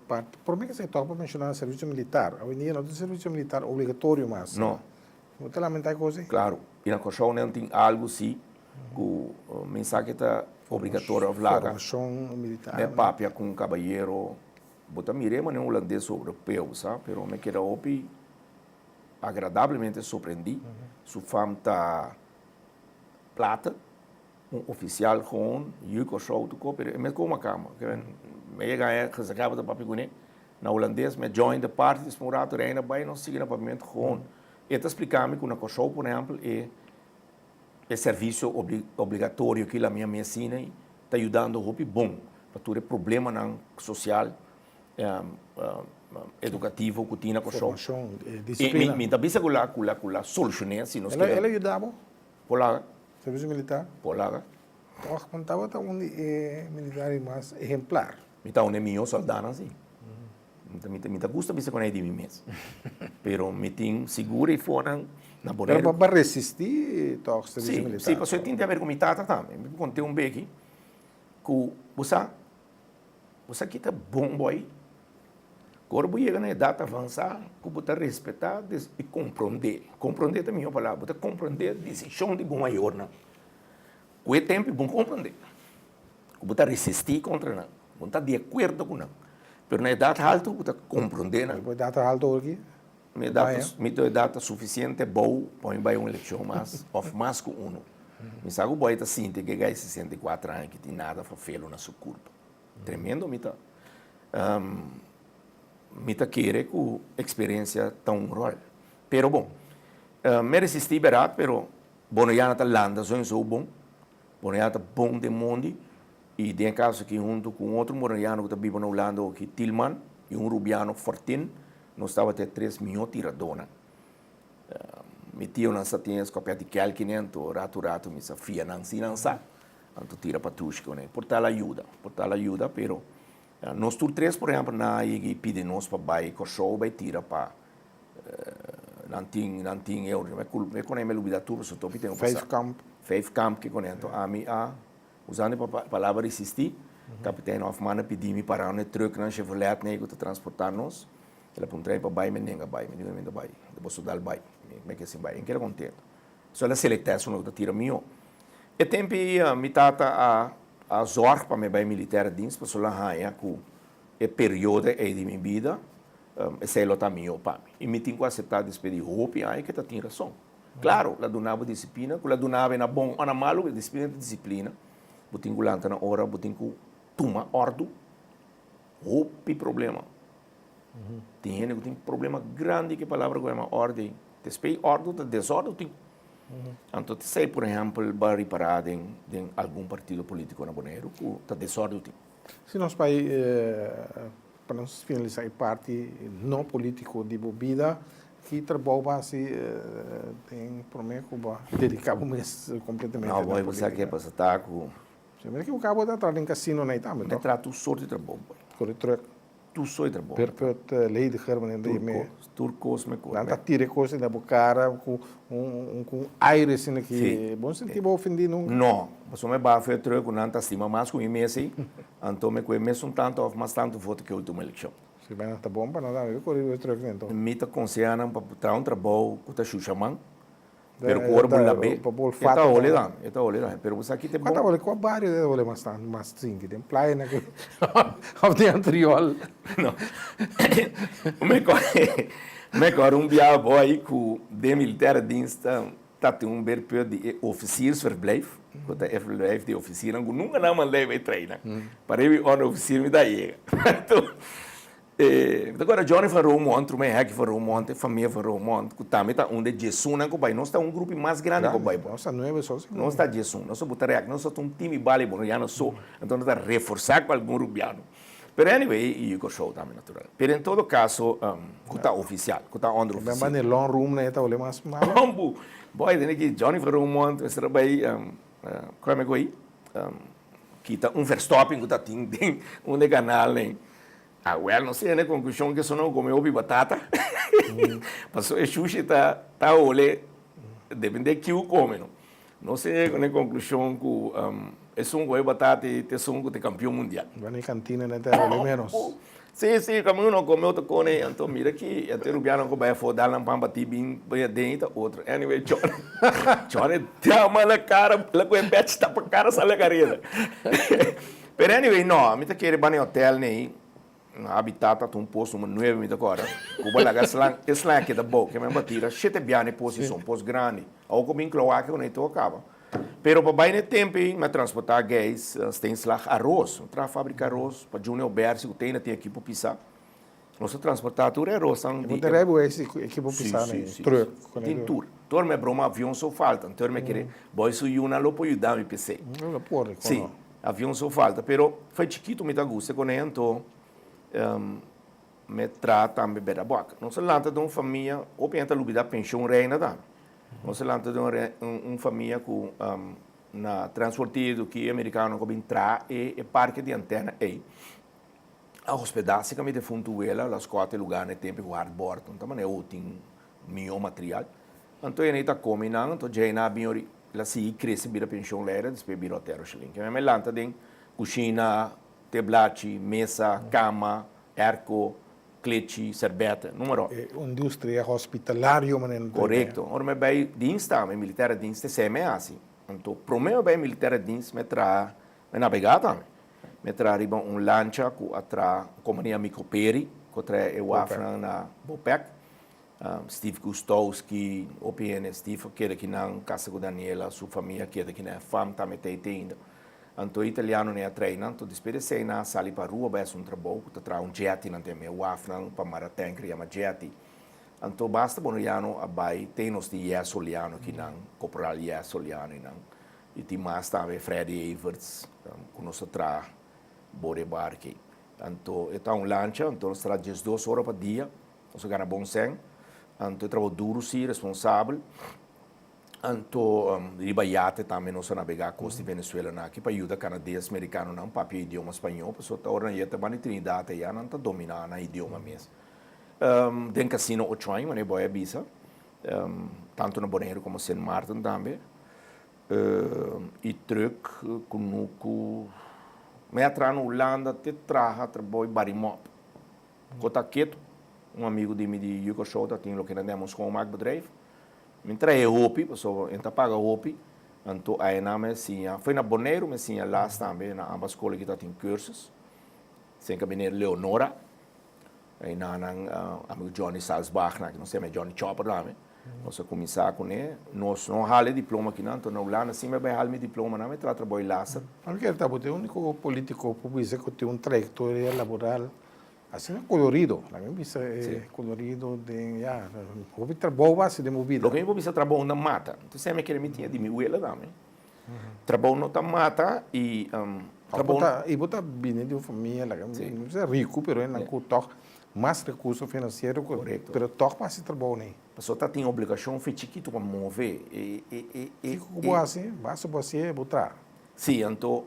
[SPEAKER 1] parte. Por mim que você toca para mencionar o serviço militar. Hoje em dia não tem serviço militar obrigatório mais.
[SPEAKER 2] Não.
[SPEAKER 1] Não tem lamentar coisa?
[SPEAKER 2] Claro. E na Cochão não tem algo assim, que o mensagem está obrigatório a falar.
[SPEAKER 1] Formação militar.
[SPEAKER 2] É papia com um cabalheiro. Bota mirei, mas não holandês europeu, sabe? Pero me queda opi agradavelmente surpreendi. Su fam tá plata, um oficial com Yuko Show do Cooper, é mesmo como uma cama. Me chega aí, que se acaba de papiguné, na holandês, me join the party, desmorato, reina, vai, não siga no pavimento com. E tá explicando que na Cochou, por exemplo, é serviço obrigatório que a minha medicina está ajudando o bom, para todo problema social, educativo que tem na Cochou.
[SPEAKER 1] Formação, disciplina.
[SPEAKER 2] E me dá bisa com a solução, se nós
[SPEAKER 1] Ela
[SPEAKER 2] queremos.
[SPEAKER 1] ajudava?
[SPEAKER 2] Por lá,
[SPEAKER 1] Serviço militar?
[SPEAKER 2] por lá.
[SPEAKER 1] Então, contava tá um militar mais exemplar.
[SPEAKER 2] Me dá um meu soldado assim. Me gusta bisa com ele de mim mesmo. Pero me tem seguro e fora na
[SPEAKER 1] Pero
[SPEAKER 2] boneira.
[SPEAKER 1] para resistir, tá, o serviço
[SPEAKER 2] Sim,
[SPEAKER 1] militar.
[SPEAKER 2] sim, porque eu tinha a ver com minha tata também. Me contei um beque que você que tá bom boy. Agora você chega na idade avançada, que você respeitar e compreender. Compreender também é a palavra. Você compreender a decisão de bom maior, não. Com o tempo, bom compreender. Você resistir contra não. Você está de acordo com não. Mas na idade alta, você compreender não.
[SPEAKER 1] Depois data alto aqui.
[SPEAKER 2] Me data suficiente boa para ir uma eleição mais que um. Me sabe o boy está sinto que tem 64 anos que tem nada para fazer na sua curva. Tremendo, me está. Me está querendo que a experiência tão rol. Pero bom, me resisti barato, pero Bonaiana está landa, sou bom. Bonaiana está bom de mundo. E tem caso que junto com outro moraniano que está vivo na Holanda, que Tilman, e um rubiano Fortin, nós estava até 3 milhões de tiradona. Metia nas satinhas com a pé de calquinento, rato, me safia, não se lança. Então tira para tuxco, né? Por tal ajuda, pero nós tur 3, por exemplo, na e pede nós para baixo, com show, vai tira para não tem euro. Me conhece o obrigatório, só tô pedindo Faith Camp que conhece usando a palavra resistir, capitão Hoffman pediu-me para um truque na Chevrolet nego te transportar nós. Ele apontou para baixo, me diga baixo, depois dar baixo, me que assim baixo, eu contento. Só a seleção não tira meu. E tempo me tata a zorg para me vai militar dienst, para solar raia que é período de minha vida, sei lá também para mim. E me tenho que aceitar despedir roupa aí que tá tem razão. Claro, la donava disciplina, la donava na bom, na malo, disciplina. Buting gulanta na hora, buting ku tuma ordo, roupa problema. Tem problema grande que a palavra que é uma ordem. Despei ordo, desordem tem. Então, sei, por exemplo, vai reparar em algum partido político na Bonaire, que está desordem tem.
[SPEAKER 1] Se nós vai, para nós finalizar a parte não político de bebida, que trabalha assim, tem por mim que dedicar o mês completamente.
[SPEAKER 2] Não, vai você que é para estar com.
[SPEAKER 1] Mas que o cabo está entrando em cassino na Itália.
[SPEAKER 2] Me trato sorte de trabalho.
[SPEAKER 1] Correto.
[SPEAKER 2] Tu sou de trabalho.
[SPEAKER 1] Perpet lei de Germania de me.
[SPEAKER 2] Turcos me
[SPEAKER 1] Não tá tire coisa da cara com aire assim que bom sentido ofendido não.
[SPEAKER 2] Não, você me vai fazer truque não tá estima mais com imenso. Então me conhece tanto mais tanto voto que a última eleição.
[SPEAKER 1] Se vai tá bom para nada, eu corri o truque então.
[SPEAKER 2] Me tá conselhando para botar um trabalho com a chuchaman. Pero corpo la be. Está olhando. Pero você aqui tem bom.
[SPEAKER 1] Quanta olha com vários de olha mais sim que tem praia na que of the anterior.
[SPEAKER 2] Não. Me corre um dia boy com de militar diensta tá tem um berpeu de officiersverblijf. Dat de verblijf de officieren nunca na mandei vai treinar. Para ele on officier me dá chega. Agora, Johnny van Roermond, o meu hack van Roermond, a família van Roermond, que também está onde Jesus não vai, nós está um grupo mais grande que vai.
[SPEAKER 1] Nós está 9 pessoas.
[SPEAKER 2] Nós está Jesus, nós somos botar nós somos um time bale, bom, já não sou, então nós está reforçar com algum rubiano. Pero anyway, e o show também natural. Pero em todo caso, está oficial, está under
[SPEAKER 1] Bem,
[SPEAKER 2] oficial.
[SPEAKER 1] mas no long room, né, tá olhando mais mal.
[SPEAKER 2] Ambu, boy, tem que Johnny Vermont, esse trabalho, como é que é? Kita Verstappen, que tem de canal, né? Ah, well, não sei, né, conclusão que só não comeu batata. Passou o sushi tá olhe, depende de que o come, não sei, né, conclusão que é sungo de batata e te sungo de campeão mundial.
[SPEAKER 1] Vai na cantina, né, tá olhando menos.
[SPEAKER 2] Sim, como não comeu, tá com ele, então mira aqui, até o piano que vai fodar na pampa tibim, vai dentro, outro. Anyway, Johnny, dá na cara, ela com o pet tá pra cara, sai a carreira. Pero anyway, não, me tá querendo ir no hotel, né, na habitat, tá um posto, uma nova, me tá agora. Cuba lá, esse lá que tá bom, que me batira, chete bem posição, posto grande. Ou como em Cloaca, quando eu acaba. Pero para bem no tempo, me transportar gás, tem lá arroz, para fabricar arroz, para Júnior Bersi, que tem aqui para pisar. Nós transportar tudo arroz.
[SPEAKER 1] Você leva esse equipo pisar, né?
[SPEAKER 2] Tem tudo. Todo me broma avião só falta, todo me querer, boy su una lo puoi ajudar me PC.
[SPEAKER 1] Não pode.
[SPEAKER 2] Sim, avião só falta, pero foi chiquito me dá gosto com ele, então me trata me bem a boca. Não se lanta de uma família, ou pensa lubida pensão reina da. Não se lanta de uma família com na transporte que americano que entrar e parque de antena aí. A hospedagem que me defunto ela, as quatro lugares no tempo que hardboard, então mas eu tenho meu material. Então eu está combinando, então já na bem ela se cresce vira pensão lera, depois vira hotel shilling. Que me lanta tem cozinha, teblate, mesa, cama, arco, cleche, cerveza, número.
[SPEAKER 1] Indústria hospitalária, mas
[SPEAKER 2] Correto. Ora me vai diensta, me militar diensta se me assim. Então, pro meu bem militar diensta me traz me navegar também. Me traz lancha com a companhia Microperi, que traz eu afro na Bopec. Steve Gustowski, OPN, Steve, que é aqui na casa com Daniela, sua família, que é aqui na FAM, também tem ainda. Então, o italiano não é treinando, então, depois de sair na sala para a rua, vai ser trabalho, que traz jet, não tem o afro, para Maraten, que chama jet. Então, basta bom olhando a bai, tem nos de yes olhando aqui não, corporal yes olhando não. E tem mais também Freddy Everts, que nos traz bore barque. Então, é lancha, então nós traz 12 horas por dia, nós ganha bom sangue. Então, trabalho duro, sim, responsável. Então, ribaiate também nós navegar a costa de Venezuela aqui para ajudar canadense, americano não, papel idioma espanhol, pessoa tá orando aí também Trinidad já não tá dominando o idioma mesmo. Tem casino Ochoa, mas é boa visa, tanto no Bonaire como Saint Martin também. E truck com me atrai na Holanda, te traga trabalho barimop. Cota quieto, amigo de mim de Yucoshoda, tem o que nós temos com o bedrijf. Me trai hopi, pessoal, então paga hopi. Então aí na mesinha, foi na Bonaire, mesinha lá também na ambas escolas que tem cursos. Sem que venir Leonora. Aí na amigo Johnny Salzbach, que não sei mais Johnny Chopper lá, nós começar com ele, nós não hale diploma aqui não, então na Holanda sim me vai hale diploma não, me trabalho lá.
[SPEAKER 1] Porque ele é o único político público que tem uma trajetória laboral assim colorido, a mim isso é colorido de já, o trabalho base de movida.
[SPEAKER 2] Lo que eu vou trabalhar na mata, então você me quer me tinha de mi abuela também. Trabalho na mata e
[SPEAKER 1] e bota bem de uma família, não é rico, pero ele não toca mais recurso financeiro,
[SPEAKER 2] correto.
[SPEAKER 1] Pero toca para se trabalhar nem.
[SPEAKER 2] A pessoa tem obrigação de chiquito para mover
[SPEAKER 1] Como assim, basta você botar.
[SPEAKER 2] Sim, então,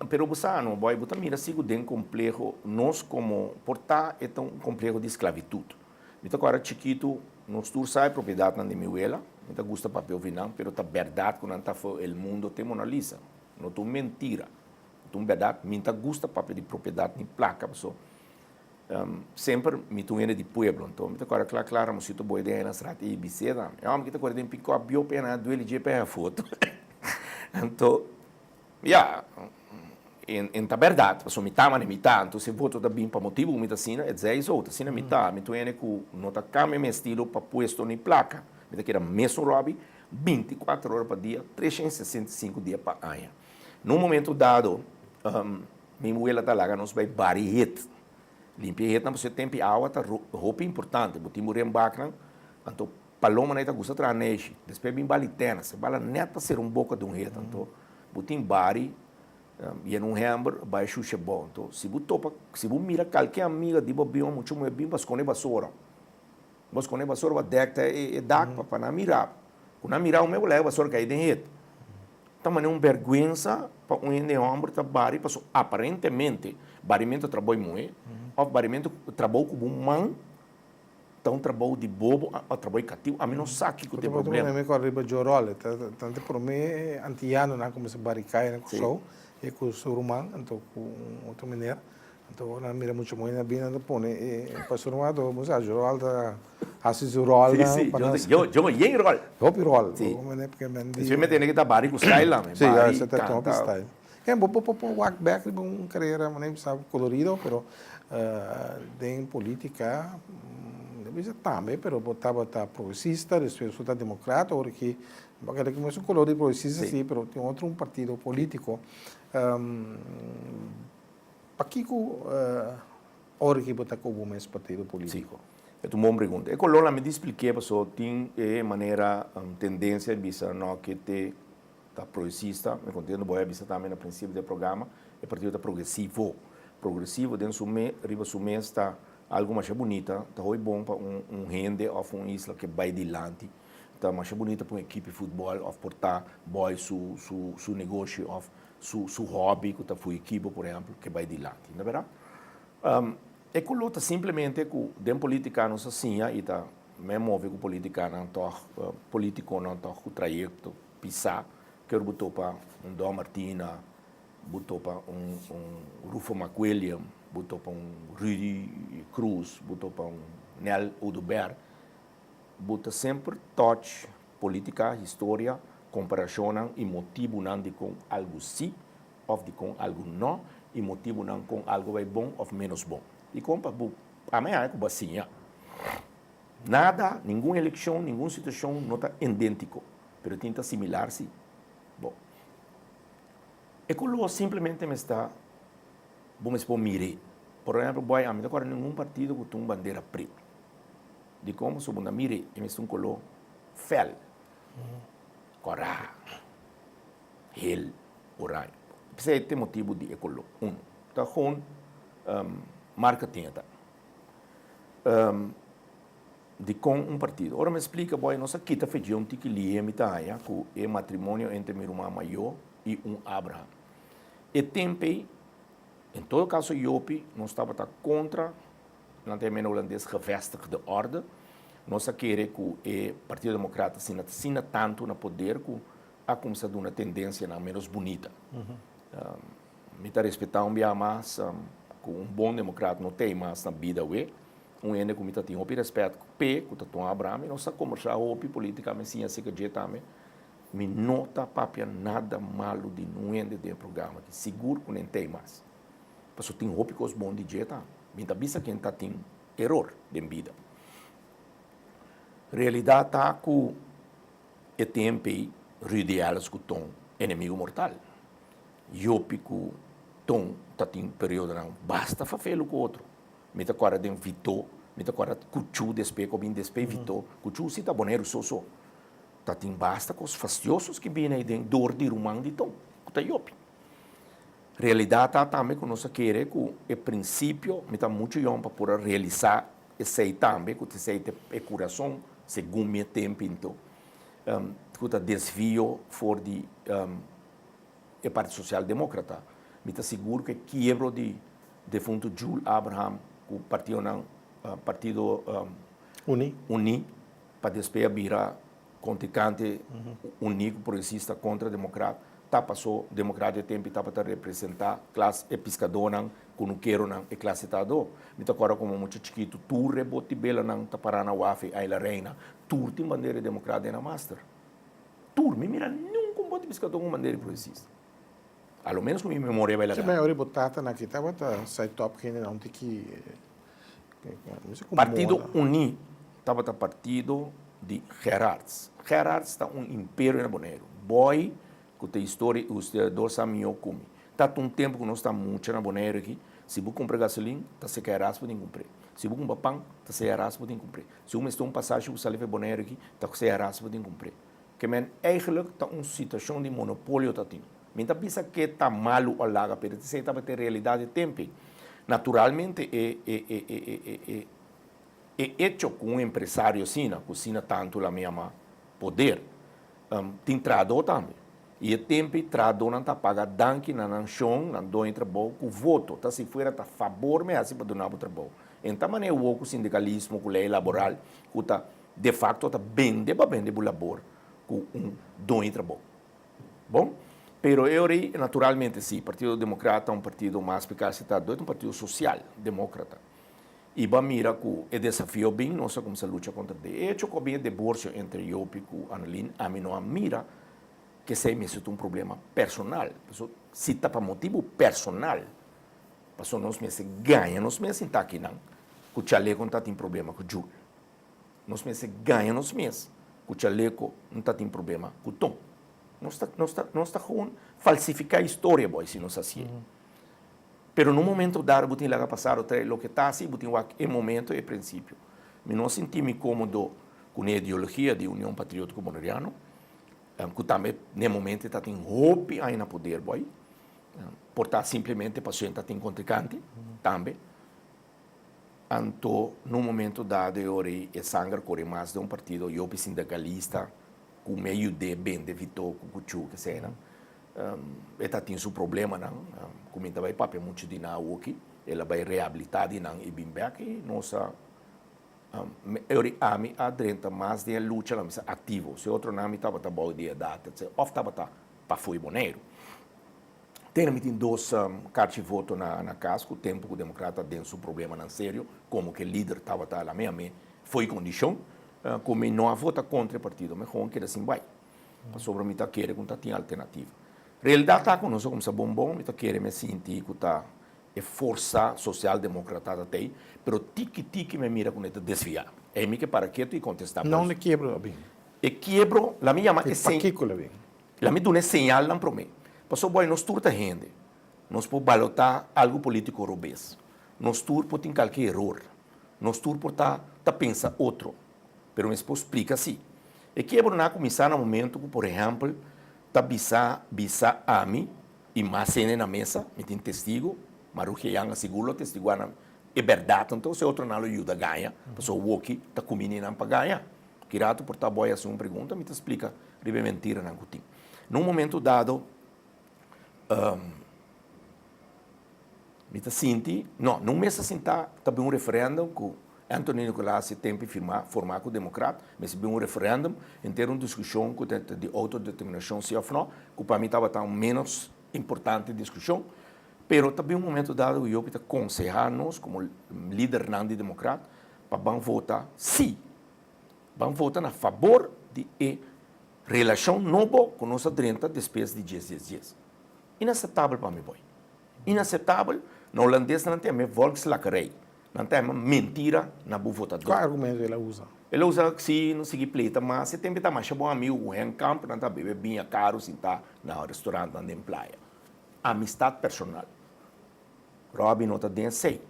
[SPEAKER 2] pero você não vai botar mira sigo den complexo, nós como portar é tão complexo de esclavitud. Então agora chiquito, nós todos sai propriedade na de miuela, então gosta papel vinão, pero tá verdade quando tá o mundo tem Mona Lisa, não tô mentira. Então verdade, minta gosta papel de propriedade de placa, pessoa. Sempre me tunhene de pueblo, então me agora claro, mas se tu boa ideia na estrada e biceda, eu me que agora tem pico a bio pena do LG para a foto. Então, ja, em tá verdade, passou mitad, então se voto da bem para motivo, me tá sina, é 10 outras, sina mitad, me tunhene com nota cambia meu estilo para puesto em placa, me tá que era mesmo Robbie, 24 horas por dia, 365 dias para ano. No momento dado, minha mulher tá lá, nós vai barriet. Limpia na você tem água tá roupa importante, botar morrer em bacana, então paloma não está gostando de neixe, depois bem balitena, se bala net para ser boca de reta, então botar bari E em novembro vai chuchar bom. Então, se você mira qualquer amiga de bobião, muito mais bem, mas com vassoura. Mas com vassoura vai decta e dá para não mirar. Quando não mirar, o meu leva vassoura cair dentro. Então, é uma vergonha para um de homem trabalhar, porque aparentemente, barimento trabalha muito, ou barimento trabalha como um man, então trabalho de bobo, ou trabalho cativo, a mim não sabe que tem problema.
[SPEAKER 1] Eu estou riba de Orole, tanto por mim, antiano, não como se baricai, né, com o show, e com o surumang, então com outra maneira. Então, não mira muito muito bem, não põe, e para surumang, então, mas a Jorol da, assim Jorol,
[SPEAKER 2] sim, eu ia Rol.
[SPEAKER 1] Eu pirol,
[SPEAKER 2] porque se me tem que dar bari com style lá,
[SPEAKER 1] sim, esse é top style. É bom para walk back, uma carreira, não sabe colorido, pero em política deve ser também, pero botava progressista, depois está democrata, ou que aquele que mais um colorido progressista sim, pero tem outro partido político. Para que hora que botar como mais partido político?
[SPEAKER 2] É uma boa pergunta. Eu coloco me expliquei para só tem maneira tendência visa não que te tá progressista, me contendo boa visa também no princípio do programa, é partido da progressivo dentro do mês, riba do mês está algo mais bonita, está muito bom para rende ou uma isla que vai adiante, está mais bonita para uma equipe de futebol, ou portar boy su negócio, ou su hobby, que está foi equipe, por exemplo, que vai adiante, não é verdade? É que luta simplesmente com den politicanos assim e tá me move com politicano político não tá o trajeto pisar que eu botou para Dom Martina, botou para Rufo McWilliam, botou para Rudy Cruz, botou para Nel Udubert, botou sempre touch política, história, comparação e motivo não de com algo sim ou de com algo não e motivo não com algo vai bom ou menos bom. E como amanhã é como assim, nada, nenhuma eleição, nenhuma situação não está idêntico, mas tenta similar-se. Bom, é que eu simplesmente me está, vamos supor, mire. Por exemplo, boy, a mim agora nenhum partido que tem bandeira preta. De como se você mire, e me está color fel, corá, hel, orange. Esse é o motivo de color. Tá com marca tinta. De com partido. Ora me explica, boy, nossa quita feijão que lia me taia com o matrimônio entre meu irmão maior e Abraham. E tempei, em todo caso, Iopi não estava contra não tem menos holandês gevestigd de orde. Nós queremos que o Partido Democrata sina tanto no poder que há começado uma tendência menos bonita. Me está respeitando bem mais um bom democrata não tem mais na vida ene que me tem respeito que o Abraham e nós conversar politicamente sim assim que também me nota papia nada malo de não ende de programa que seguro que não tem mais porque tem hope que os bons de jeito me está vista que está tem erro de vida realidade tá que é tempo ridialas que tom inimigo mortal eu pico tom tá tem período não basta fazer o outro me tá agora de vitor me tá agora cuchu despe com bem despe vitor cuchu se tá boneiro só tá tem basta com os fastiosos que vêm aí dentro dor de rumang de tom tá yopi realidade tá também que nós querer que o princípio me tá muito bom para poder realizar esse também que esse é coração segundo meu tempo então que tá desvio for de o Partido Social Democrata me está seguro que quebro de defunto Jules Abraham o partido uni para despejar vira contrincante único progressista contra democrata tá passou democrata tempo tá para representar classe pescadora que não quero não é classe tado me tá agora como muito chiquito tu rebote bela não tá para na UAF aí la reina tu tem bandeira democrata na master tu me mira nunca um bote pescador com bandeira progressista a lo menos com minha memória vai lá.
[SPEAKER 1] Se me botata na kita bota sai top que não tem que
[SPEAKER 2] Partido Uni estava partido de Gerards. Gerards está império na Bonaire. Boy que tem história os dois amigos como. Tá tempo que nós estamos muito na Bonaire aqui. Se você comprar gasolina, tá se Gerards pode comprar. Se você comprar pão, tá se Gerards pode comprar. Se você está passagem que você leva Bonaire aqui, tá se Gerards pode comprar. Que men eigenlijk tá uma situação de monopólio tá tendo. Minta pensa que está malo ou laga, pero se está ter realidade tempo. Naturalmente é hecho com um empresário sina, cocina tanto la mesma poder, tem trador também. E o tempo trador não está paga danke na nação, não dá trabalho com voto, tá se fora tá favor me assim para donar o trabalho. Então maneira o sindicalismo, com lei laboral, que tá de facto tá vende o labor com dom trabalho. Bom, pero eu naturalmente sim, Partido Democrata é um partido mais capacitado, é um partido social, democrata. E va mira que o desafio bem não sei como se luta contra de hecho que bem divorcio entre eu e Annelien a mim não mira que se mesmo um problema personal, se tá para motivo personal, passou nós meses ganha nós meses em aqui não, que o chaleco não tem problema com o Júlio, nós meses ganha nós meses, que o chaleco não tem problema com o Tom, nós está com falsificar a história boy se nós assim. Pero no momento dado, você lá passar o que está assim, você é momento e princípio. Me não senti-me cômodo com a ideologia de União Patriótica Bolivariana, que também, no momento, está em roupa aí na poder, boy. Portar simplesmente para sentar em contrincante, também. Então, no momento dado, eu é sangue corre mais de um partido, eu sindicalista, com meio de bem de Vitor, com o Chu, que seja, ela tem seu problema, não? Como ainda vai papel muito de na aqui, ela vai reabilitar de não e bem back, nossa, eu ame a drenta mais de luta, não é ativo. Se outro nome estava tá bom dia data, of estava tá para foi boneiro. Tem dois cartas de voto na casa, o tempo que o democrata tem seu problema não sério, como que o líder estava tá lá mesmo, foi condição, como não há vota contra o partido, mas como que assim vai. Sobre mim tá querer que tem alternativa. Realidade está com nós como se bombom, me tá querer me sentir que tá é força social democrata tem, pero tiki me mira com ele desviar. É me que para que tu contestar.
[SPEAKER 1] Não lhe quebro bem.
[SPEAKER 2] E quebro, la minha é sem.
[SPEAKER 1] Bem.
[SPEAKER 2] La minha dona señal não para mim. Passou boy nós turta gente. Nós por balotar algo político robês. Nós tur por tem qualquer erro. Nós tur por tá pensa outro. Pero me explica assim. E quebro na começar no momento que, por exemplo, tá bisa a mim e mais na mesa, me tem testigo, mas o que yang seguro testigo é verdade, então se outro não ajuda ganha, passou o que tá comendo não para ganhar. Kirato por tá boia assim uma pergunta, me te explica, ribe mentira não cutim. Num momento dado, me te senti, não, num mês assim tá bem um referendo que Anthony Nicolás se tem que formar com o democrata, mas se bem um referendo, em ter uma discussão de autodeterminação, se ou não, que para mim estava tão menos importante discussão, pero também um momento dado eu para aconselhar-nos como líder não de democrata, para vamos votar sim, vamos votar a favor de relação nova com nossa drenta depois de 10 dias. Inaceitável para mim, boy. Inaceitável, no holandês não tem a volkslakkerij. Não tem mentira na boa votador.
[SPEAKER 1] Qual argumento ela usa?
[SPEAKER 2] Ele usa que se não seguir pleita, mas se tem que estar mais bom amigo, em campo, não está bebendo bem caro, se está no restaurante, na praia. Amistade personal. Robin não está dentro, sei.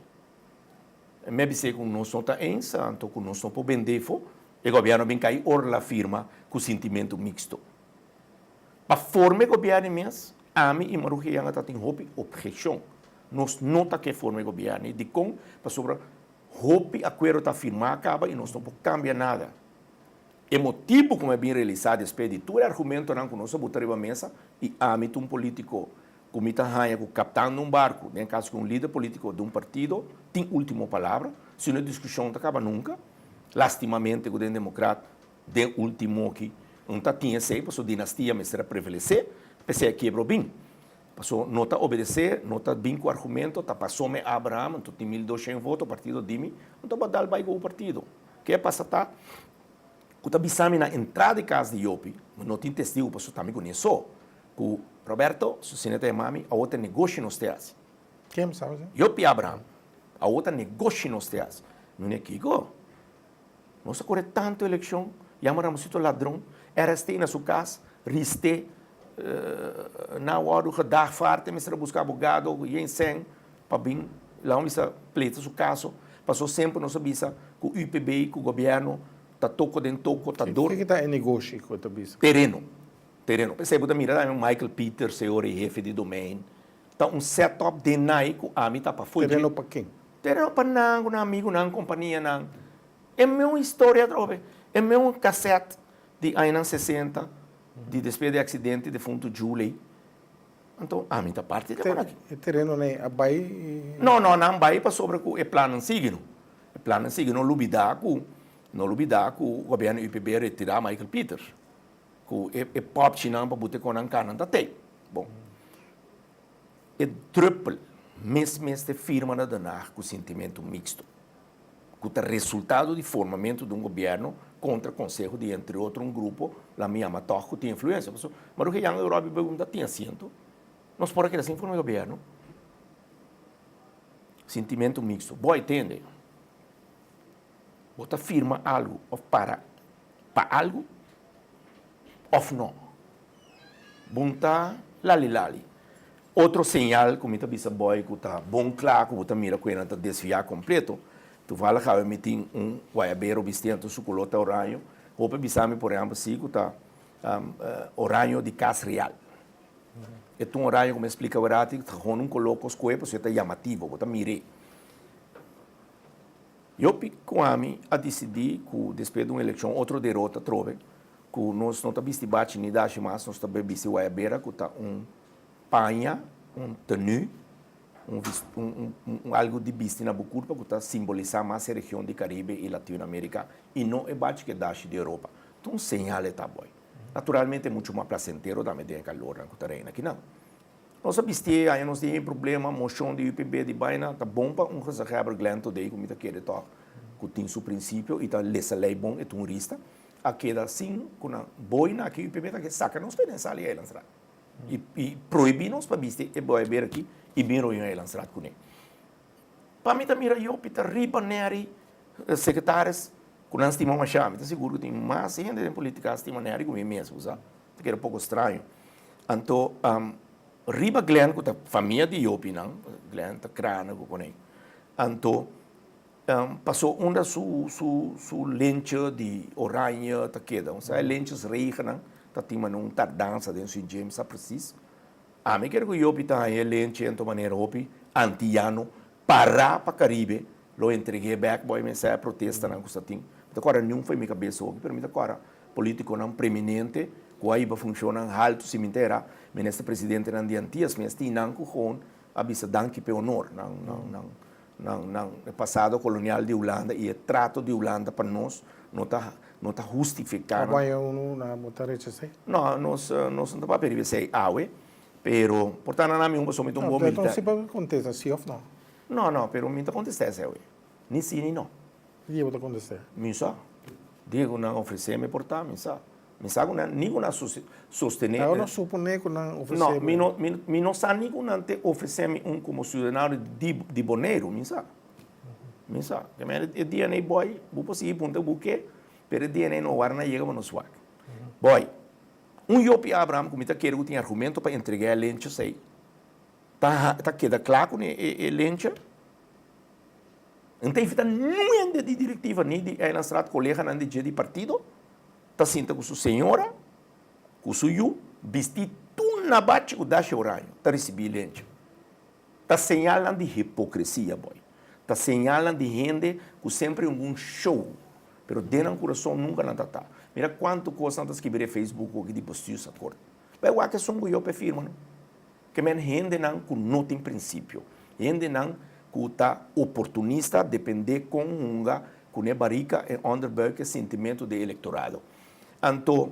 [SPEAKER 2] Me sei que nós não está em santo, que nós não podemos vender, o governo vem cair, or la firma, com sentimento mixto. Para formar o governo mesmo, a mim e Maruja Yanga está em objeção. Nós nota que forma o governo de com para sobre roupa acordo está firmado acaba e nós não podemos cambiar nada. O motivo como é bem realizado depois de todo argumento não que nós botar a mesa e a mim um político como está ranha com o capitão de um barco, em caso que um líder político de um partido tem última palavra, se uma discussão não acaba nunca, lastimamente o democrata de último que não tinha sei, para sua dinastia me será prevalecer, pensei que quebrou bem. Passou, não está obedecer, não está bem com o argumento, está passou-me Abraham, então tem 1.200 votos, o partido dime, não está dar vai com o partido. O que é passa tá? O está bisame na entrada de casa de Iopi, não tem testigo, passou também conheceu, que o Roberto, se você não tem mami, a outra negócio nos teas.
[SPEAKER 1] Quem sabe?
[SPEAKER 2] Iopi Abraham, a outra negócio nos teas. Não é que go. Não se corre tanto eleição, chamamos o ladrão, era na sua casa, riste, na hora que dá farta, me será buscar abogado, e em 100, para bem, lá onde se pleita o caso, passou sempre não sabia que o UPB, que o governo, está toco dentro toco, está dor.
[SPEAKER 1] O que está em negócio com o Tabisa?
[SPEAKER 2] Terreno. terreno. Pensei, você mira, Michael Peters, senhor e chefe de domain. Então, setup de naico, a mim tá para fugir.
[SPEAKER 1] Terreno para quem?
[SPEAKER 2] Terreno para não, um amigo, não, companhia, não. É minha história, trobe. É meu cassete de anos 60, de despejo de acidente de fundo Julie. Então, a mim tá parte de aqui.
[SPEAKER 1] Terreno, né? A Bahia...
[SPEAKER 2] Não vai para sobre o plano seguinte. O plano seguinte, não lubidar com o governo UPB retirar Michael Peters. É pop chinão para botar com a cana da tem. Bom. É triple, mesmo de firma da danar com sentimento mixto. Com o resultado de formamento de um governo contra o Conselho de, entre outros, um grupo, lá minha mator, que tem influência. Mas o que a Europa ainda tem assento. Nós por aqui assim forma o governo. Sentimento mixto. Boa, entende? Bota firma algo para algo ou não. Bunta lali. Outro sinal, como está bisa boy, que está bom claro, que você mira que está desviar completo, tu vai lá que emitir guaiabeiro vestindo suculota oranho, ou para bisa por exemplo, assim, que está oranho de casa real. É um oranho, como explica o verdade, que não coloca os coelhos, você está chamativo, você mire. Eu com a mim a decidir que depois de uma eleição outra derrota trove que nós não estamos bate nem dash mais nós estamos bebendo guaiabeira que está panha tenue algo de bisti na bucurpa que está simbolizar mais a região de Caribe e Latinoamérica e não é bate que dash de Europa então sinal é tá bom naturalmente é muito mais placentero também tem calor na terreno aqui não nós abistia, aí nós temos problema, moção de UPB de baina, tá bom para um reservar glento daí, como está querendo tocar, que tem seu princípio, e tá lessa lei bom, é turista, a queda assim, com a boina que UPB tá que saca, nós podemos sair aí lançar. E proibir nós para bistir, é bom ver aqui, e bem ruim aí lançar com ele. Para mim também eu, Peter Riba, Neri, secretários, com nós temos uma chave, tá seguro que tem mais gente em política, estima Neri comigo mesmo, sabe? Que era um pouco estranho. Então, Riba Glenn, que é a família de Iopi, Glenn está crana com ele. Então, passou uma su lente de oranha, tá queda. Então, lentes reinas, tá tima num tardança dentro de James, preciso. A mim quero que Iopi tá aí lente de maneira Iopi, anti-ano, parar para Caribe, lo entreguei back, boy, me sai protesta não custa ting. Então, agora não foi minha cabeça, para mim agora político não preeminente, que aí funciona alto cemitério, mas este presidente não diantias, mas tem não com a bisa danke pe honor, não passado colonial de Holanda e o trato de Holanda para nós não tá justificado.
[SPEAKER 1] Vai na motarete sei?
[SPEAKER 2] Não, nós não estamos para sei awe, pero portanto não me somente bom militar.
[SPEAKER 1] Então se pode contestar sim ou não?
[SPEAKER 2] Não, pero me tá contestar sei awe. Ni sim ni não.
[SPEAKER 1] E eu vou contestar.
[SPEAKER 2] Misa. Digo não oferecer-me portar misa. Mensago na ninguém sostener.
[SPEAKER 1] Eu não suponho que não oferecer.
[SPEAKER 2] Não, não sabe ninguém te oferecer como cidadão de boneiro, mensago. Mensago. Que é DNA boy, vou possível ponto buque, pero DNA não vai na chega para nos swag. Boy, Iopi Abraham como está querendo tem argumento para entregar a lente sei. Tá queda claro com a lente. Não tem feita nenhuma de diretiva nem de a colega nem de partido. Está senta com sua senhora, com seu yu, vestir tudo na bate o dash oranho, está recebendo lente. Está señalando de hipocrisia, boy. Está señalando de gente que sempre um show, pero dentro do coração nunca não está. Mira quanto coisa não escrever no Facebook ou que de postiu essa corte. Mas o que são eu afirmo, não? Que men gente não tem princípio, gente não que está oportunista, depender com unga, com a barriga e underberg sentimento de eleitorado. Então,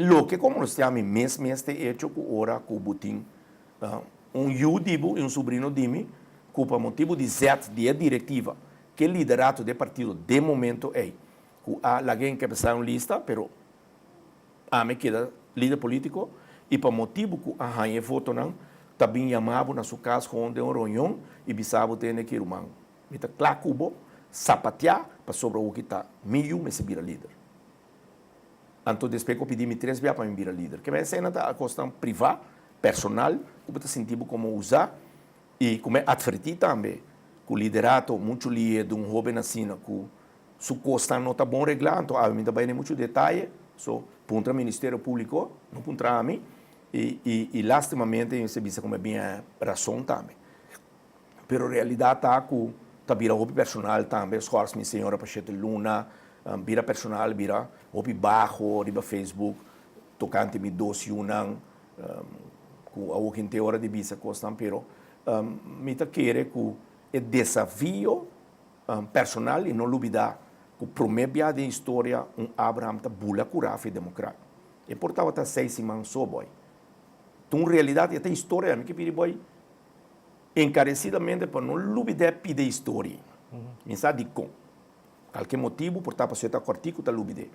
[SPEAKER 2] lo que como nós temos mesmo este hecho que ora com o Butim, dibo e sobrinho de mim, que por motivo de zet de diretiva, que liderato do partido de momento é, que há alguém que precisa uma lista, pero a me queda líder político, e por motivo que a rainha voto não, também chamava na sua casa onde um reunião e bisava ter que ir humano. Então, claro, cubo, sapatear para sobre o que está, me se vira líder. Então, depois eu pedi-me 3 vezes para me virar líder. Que a cena está a questão privada, personal, que eu sentindo como usar, e como advertir também, que o liderato, muito líder de um jovem assim, que sua costa não está bom reglado, então, a mim também tem muito detalhe, so, punta Ministério Público, não punta a mim, e lastimamente, você vê como é bem a razão também. Pero a realidade está que tá vira o personal também, os corpos, minha senhora Pachete Luna, vira personal, vira o baixo, riba Facebook, tocante me dois unang, com a outra hora de visa costam, pero me tá querer que o desafio personal e não olvidar que o primeiro de história Abraham tá bula curava e democrata. E portava tá 6 semanas só boy. Então, realidade essa história me que pedi boy encarecidamente para não olvidar pedir história. Mensagem de com qualquer motivo portava certa artigo tá olvidar.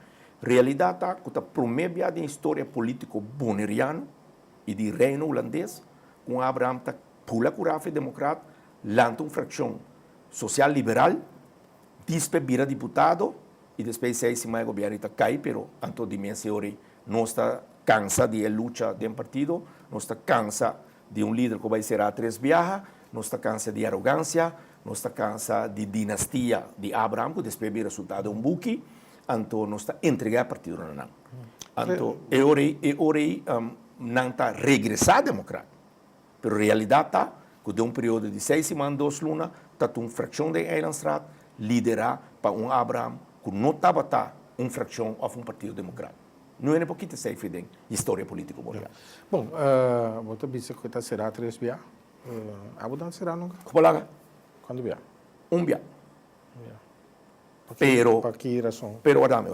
[SPEAKER 2] Realidade tá que tá primeiro de história político boneriano e de reino holandês com Abraham tá pula curava e democrata, lanta uma fração social liberal, después vira diputado e depois 6 semanas o governo está cai, pero anto de minha senhora não está cansa de luta de partido, não está cansa de líder que vai ser a 3 viaja, não está cansa de arrogância, não está cansa de dinastia de Abraham, que depois vira resultado buque, anto não está entregar partido não. Anto é hora não está regressar democrata. Pero realidade está que de período de 6 semanas, 2 lunas, está uma fração de Eilandstraat liderar para Abraham que não estava uma fração ou partido democrata. Não é um pouquinho safe de história política mundial.
[SPEAKER 1] Bom, você disse que será 3 via. Abudan será nunca?
[SPEAKER 2] Como
[SPEAKER 1] Quando via?
[SPEAKER 2] Via.
[SPEAKER 1] Pero, para que razão?
[SPEAKER 2] Pero, orame.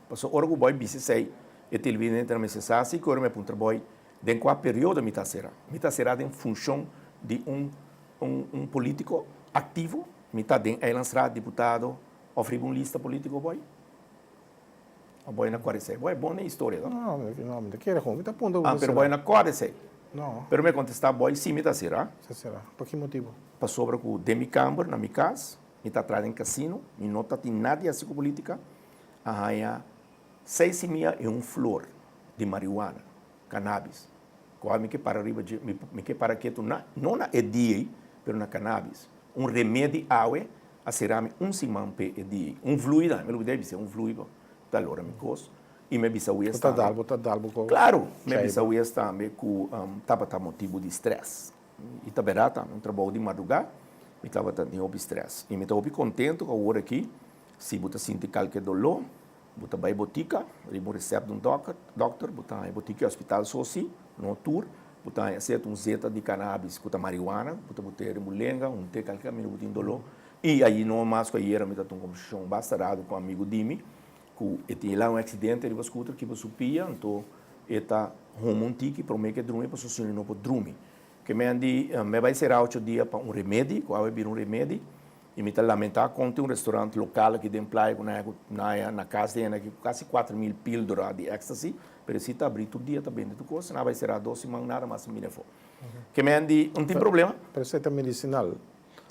[SPEAKER 2] Porque ora que o boy disse sei, e televisão entre necessário, que ora me punta boy, de qual período me será? Me será em função de político ativo, me está de Eilandstraat, deputado, oferir uma lista política, boy. O boy na 46. Boy, bom na história, não?
[SPEAKER 1] Não, me quer como, me está pondo.
[SPEAKER 2] Pero boy na 46.
[SPEAKER 1] Não.
[SPEAKER 2] Pero me contestar, boy, sim, me será.
[SPEAKER 1] Será? Por que motivo?
[SPEAKER 2] Para sobre o Demi Camber, na minha casa, me está atrás em casino, me não tem nada assim com política, arranha 6,5 e flor de marihuana, cannabis. Qual me que para arriba, me que para que tu não na EDA, pero na cannabis. Remédio aue, a cerame semana pe EDA. Fluido, me lo deve ser fluido. Da lora me cos. E me bisa uia
[SPEAKER 1] está dalbo.
[SPEAKER 2] Claro, me bisa uia também que tava motivo de estresse. E tá berata, um trabalho de madrugada, me tava tendo estresse. E me tava contente com a hora aqui, se você sente qualquer dolor, você vai à botica, ele recebe de doctor, você vai à botica hospital soci, no tour, você aceita zeta de cannabis, com marihuana, você botar mulenga, té qualquer minuto de dolor. E aí não mais que aí me tá com conversão bastante com um amigo Dimi, que tinha lá acidente, ele was scooter que was supia, então eta rumo tique para mim que dormir para sozinho não pode dormir. Que me andi, me vai ser 8 dias para remédio, que vai vir remédio, e me tá lamentar conte restaurante local aqui de praia na casa dele que quase 4.000 pílulas de ecstasy, pero se tá abrir todo dia também de coisa, não vai ser a 2 semanas nada mais me for. Que me andi, não tem problema.
[SPEAKER 1] Receita medicinal.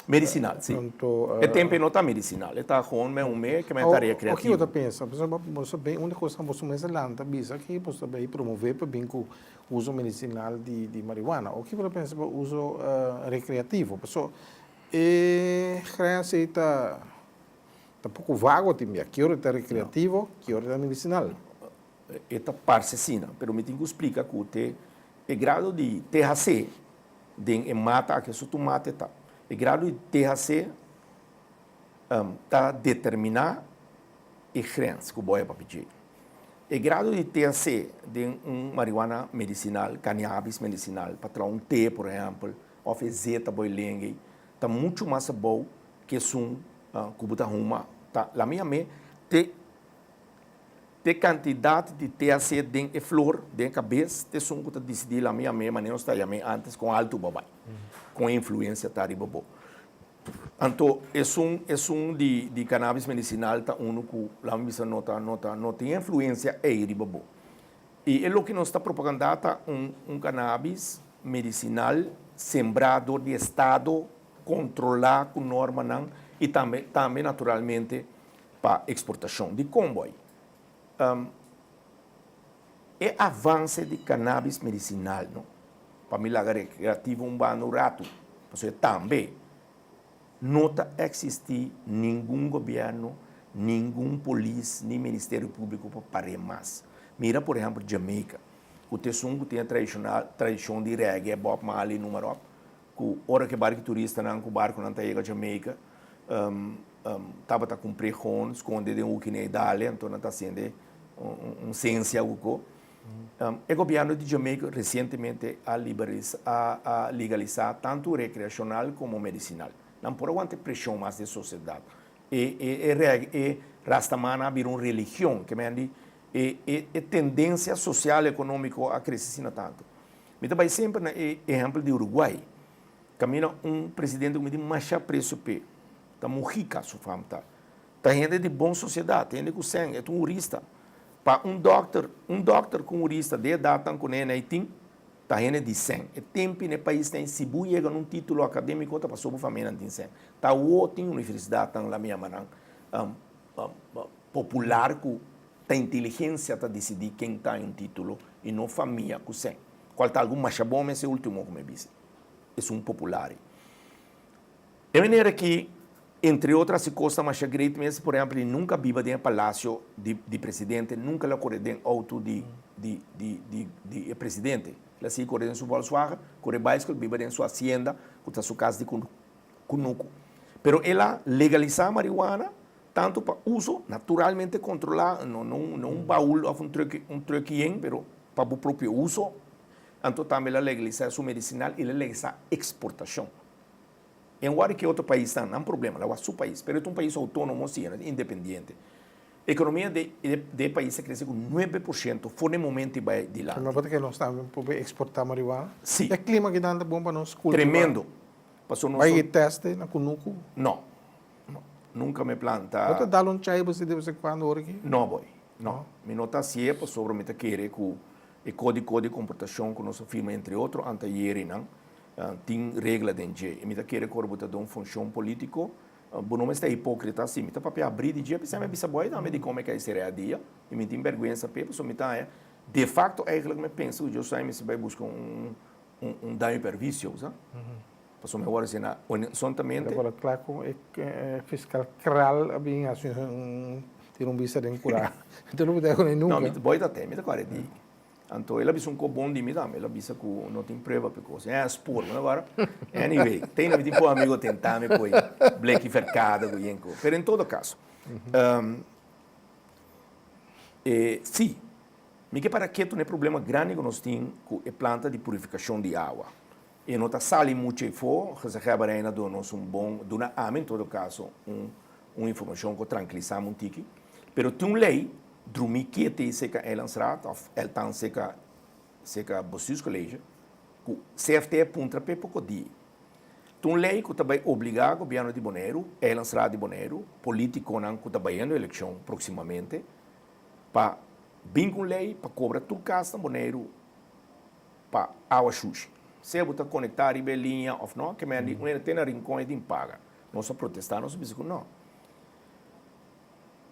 [SPEAKER 2] Medicinal, sim. É tempo não está medicinal, está com um mês que me estaria criativo.
[SPEAKER 1] O que você pensa? Você bem, uma coisa que você mais lanta, bisa que você vai promover para bem com o uso medicinal de marihuana. O que você pensa para o uso recreativo? Pessoal, criança está um pouco vago também. Que hora está recreativo, que hora está medicinal?
[SPEAKER 2] Esta parte sim, mas me tenho que explicar que o grado de THC de mata que isso tu mata está. O grado de THC está determinar a crença que o boi é para pedir. O grado de THC de marihuana medicinal, cannabis medicinal, para trazer té, por exemplo, ou fazer zeta boi lengue, está muito mais bom que que você arruma. La minha mãe tem quantidade de THC dentro da flor, dentro da cabeça, tem som que você decidir la minha mãe, mas não está antes com alto babai. Com influência tá riba bo. Então, de cannabis medicinal tá que lá me não tem influência é riba bo. E é o que nós está propagando tá cannabis medicinal sembrado de estado controlar com norma não e também naturalmente para exportação de comboio. É avanço de cannabis medicinal, não? Para mim, recreativo bano rato. Porque também não existe nenhum governo, nenhum polícia, nem Ministério Público para parar mais. Mira, por exemplo, Jamaica. O Tessungo tem a tradição de reggae, Bob Marley, número. Que hora que barco turista não, que o barco não chega a Jamaica, estava a cumprir com esconde o que na Itália, então não está sendo ciência o o governo de Jamaica recentemente a legalizar tanto recreacional como medicinal. Não pode aguentar pressão mais da sociedade. E Rastamana vir uma religião que me e tendência social e econômica a crescer tanto. Me também sempre no exemplo de Uruguai. Camina presidente que me mais preço pe. Tá Mujica, sua família. Tá gente de boa sociedade, gente com sangue, é um jurista. Para um doctor com jurista de idade tão com ele tem, tá gente de sangue. É tempo no país tem se bu chega num título acadêmico tá para sobre família não tem sangue. Tá o tem universidade tão lá minha manan popular com a inteligência para decidir quem tem um título e não família com sangue. Qual tá algum mais bom esse último como eu disse. É um popular. De maneira que entre outras coisas, mas a great mesmo, por exemplo, nunca vive dentro do palácio de presidente, nunca lá corre dentro auto de presidente. Lá se corre dentro do Volkswagen, corre bicycle, vive dentro da sua hacienda, com a sua casa de cunuco. Pero ela legaliza a marihuana, tanto para uso naturalmente controlado, não um baú, um truque, pero para o próprio uso. Então também ela legaliza a medicinal e ela legaliza a exportação. Em lugar que outro país não há problema, lá é o seu país, mas é um país autônomo, independente. A economia de país cresce com 9%, fora no momento de lá.
[SPEAKER 1] Mas pode que nós estamos podendo exportar marihuana?
[SPEAKER 2] Sim.
[SPEAKER 1] É clima que dá bom para nós cultivar?
[SPEAKER 2] Tremendo.
[SPEAKER 1] Vai teste na Cunuco?
[SPEAKER 2] Não. Nunca me planta.
[SPEAKER 1] Pode dar um chai você de vez em quando aqui?
[SPEAKER 2] Não, boy. Não. Me nota se é para sobre me querer com o código de comportação que nossa firma, entre outros, anterior, não? Tem regra dentro e me querer correr de uma função político, bom não está hipócrita assim, me para abrir de dia, pensar me bisa boy, não me de como é que é seria dia, e me tem vergonha pe, so me tá de facto é que me penso, eu sai me se vai buscar dano per vício, sabe? Passou me agora assim na honestamente.
[SPEAKER 1] Agora claro com fiscal kral bem assim ter visa de curar. Então não deve nem nunca.
[SPEAKER 2] Não, me boy da tem, me agora de então, ela disse bom de mim, ela disse que não tem prova para coisa. É expor, mas agora, anyway, tem um tipo de amigo tentar me pôr black fercada, mas em todo caso, sim, me que para que tu não é problema grande que nós temos com a planta de purificação de água. E não está sali muito e for, que se acaba ainda do nosso bom, do na em todo caso, uma informação que tranquilizamos um tique, pero tem uma lei Drumi que te seca Elansraad of Eltan seca Bossus College, que CFT punta pe pouco dia. Tum lei que também obriga o governo de Bonaire, Elansraad de Bonaire, político não que também na eleição proximamente, para bem com lei para cobrar tu casa Bonaire para água sushi. Se você conectar a linha of não, que me tem na rincão e paga. Nós protestar, nós dizemos não.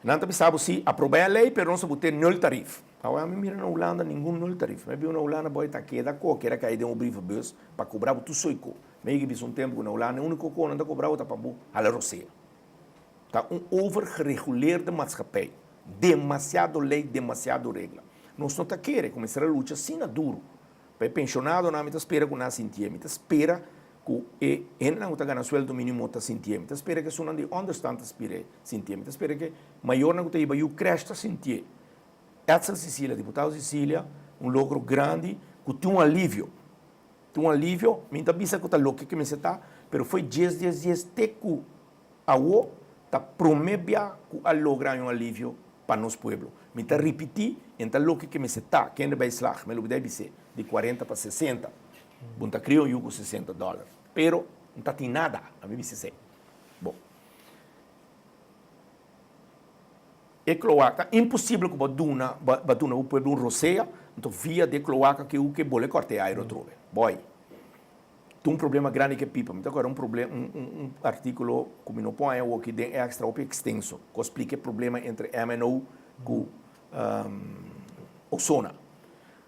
[SPEAKER 2] Não sabe se aprovar a lei, mas não se ter null tarif. Agora, me mira na Holanda, nenhum null tarif. Me viu na Holanda, boy, tá aqui, da cor, que era cair de um brief bus para cobrar tu soico. Me que um tempo na Holanda, o único que não está cobrado tá para a la roceia. Tá overregular da maatschappij. Demasiado lei, demasiado regra. Nós não tá querendo começar a luta assim na duro. Para pensionado, não me espera com nada sentir, me espera que não está ganhando sueldo mínimo está sentir, me espera que isso não de onde está sentir, me espera que maior não está indo o cresce está sentir. Essa Sicília, deputado Sicília, logro grande, que tem um alívio, me está bisa que está louco que me está, mas foi 10 te que a o está promebia que a lograr um alívio para nosso povo. Me está repetir, então louco que me está, quem vai slag, me lo deve ser de 40 para 60. Bunta criou eu com $60. Pero não está tem nada, a mim se sei. Bom. E cloaca, impossível que baduna o povo roceia, então via de cloaca que o que bole corte aero trove. Boy. Tem problema grande que pipa, então agora problema artículo como não põe o que é extra extenso, que explica o problema entre MNO com ozona.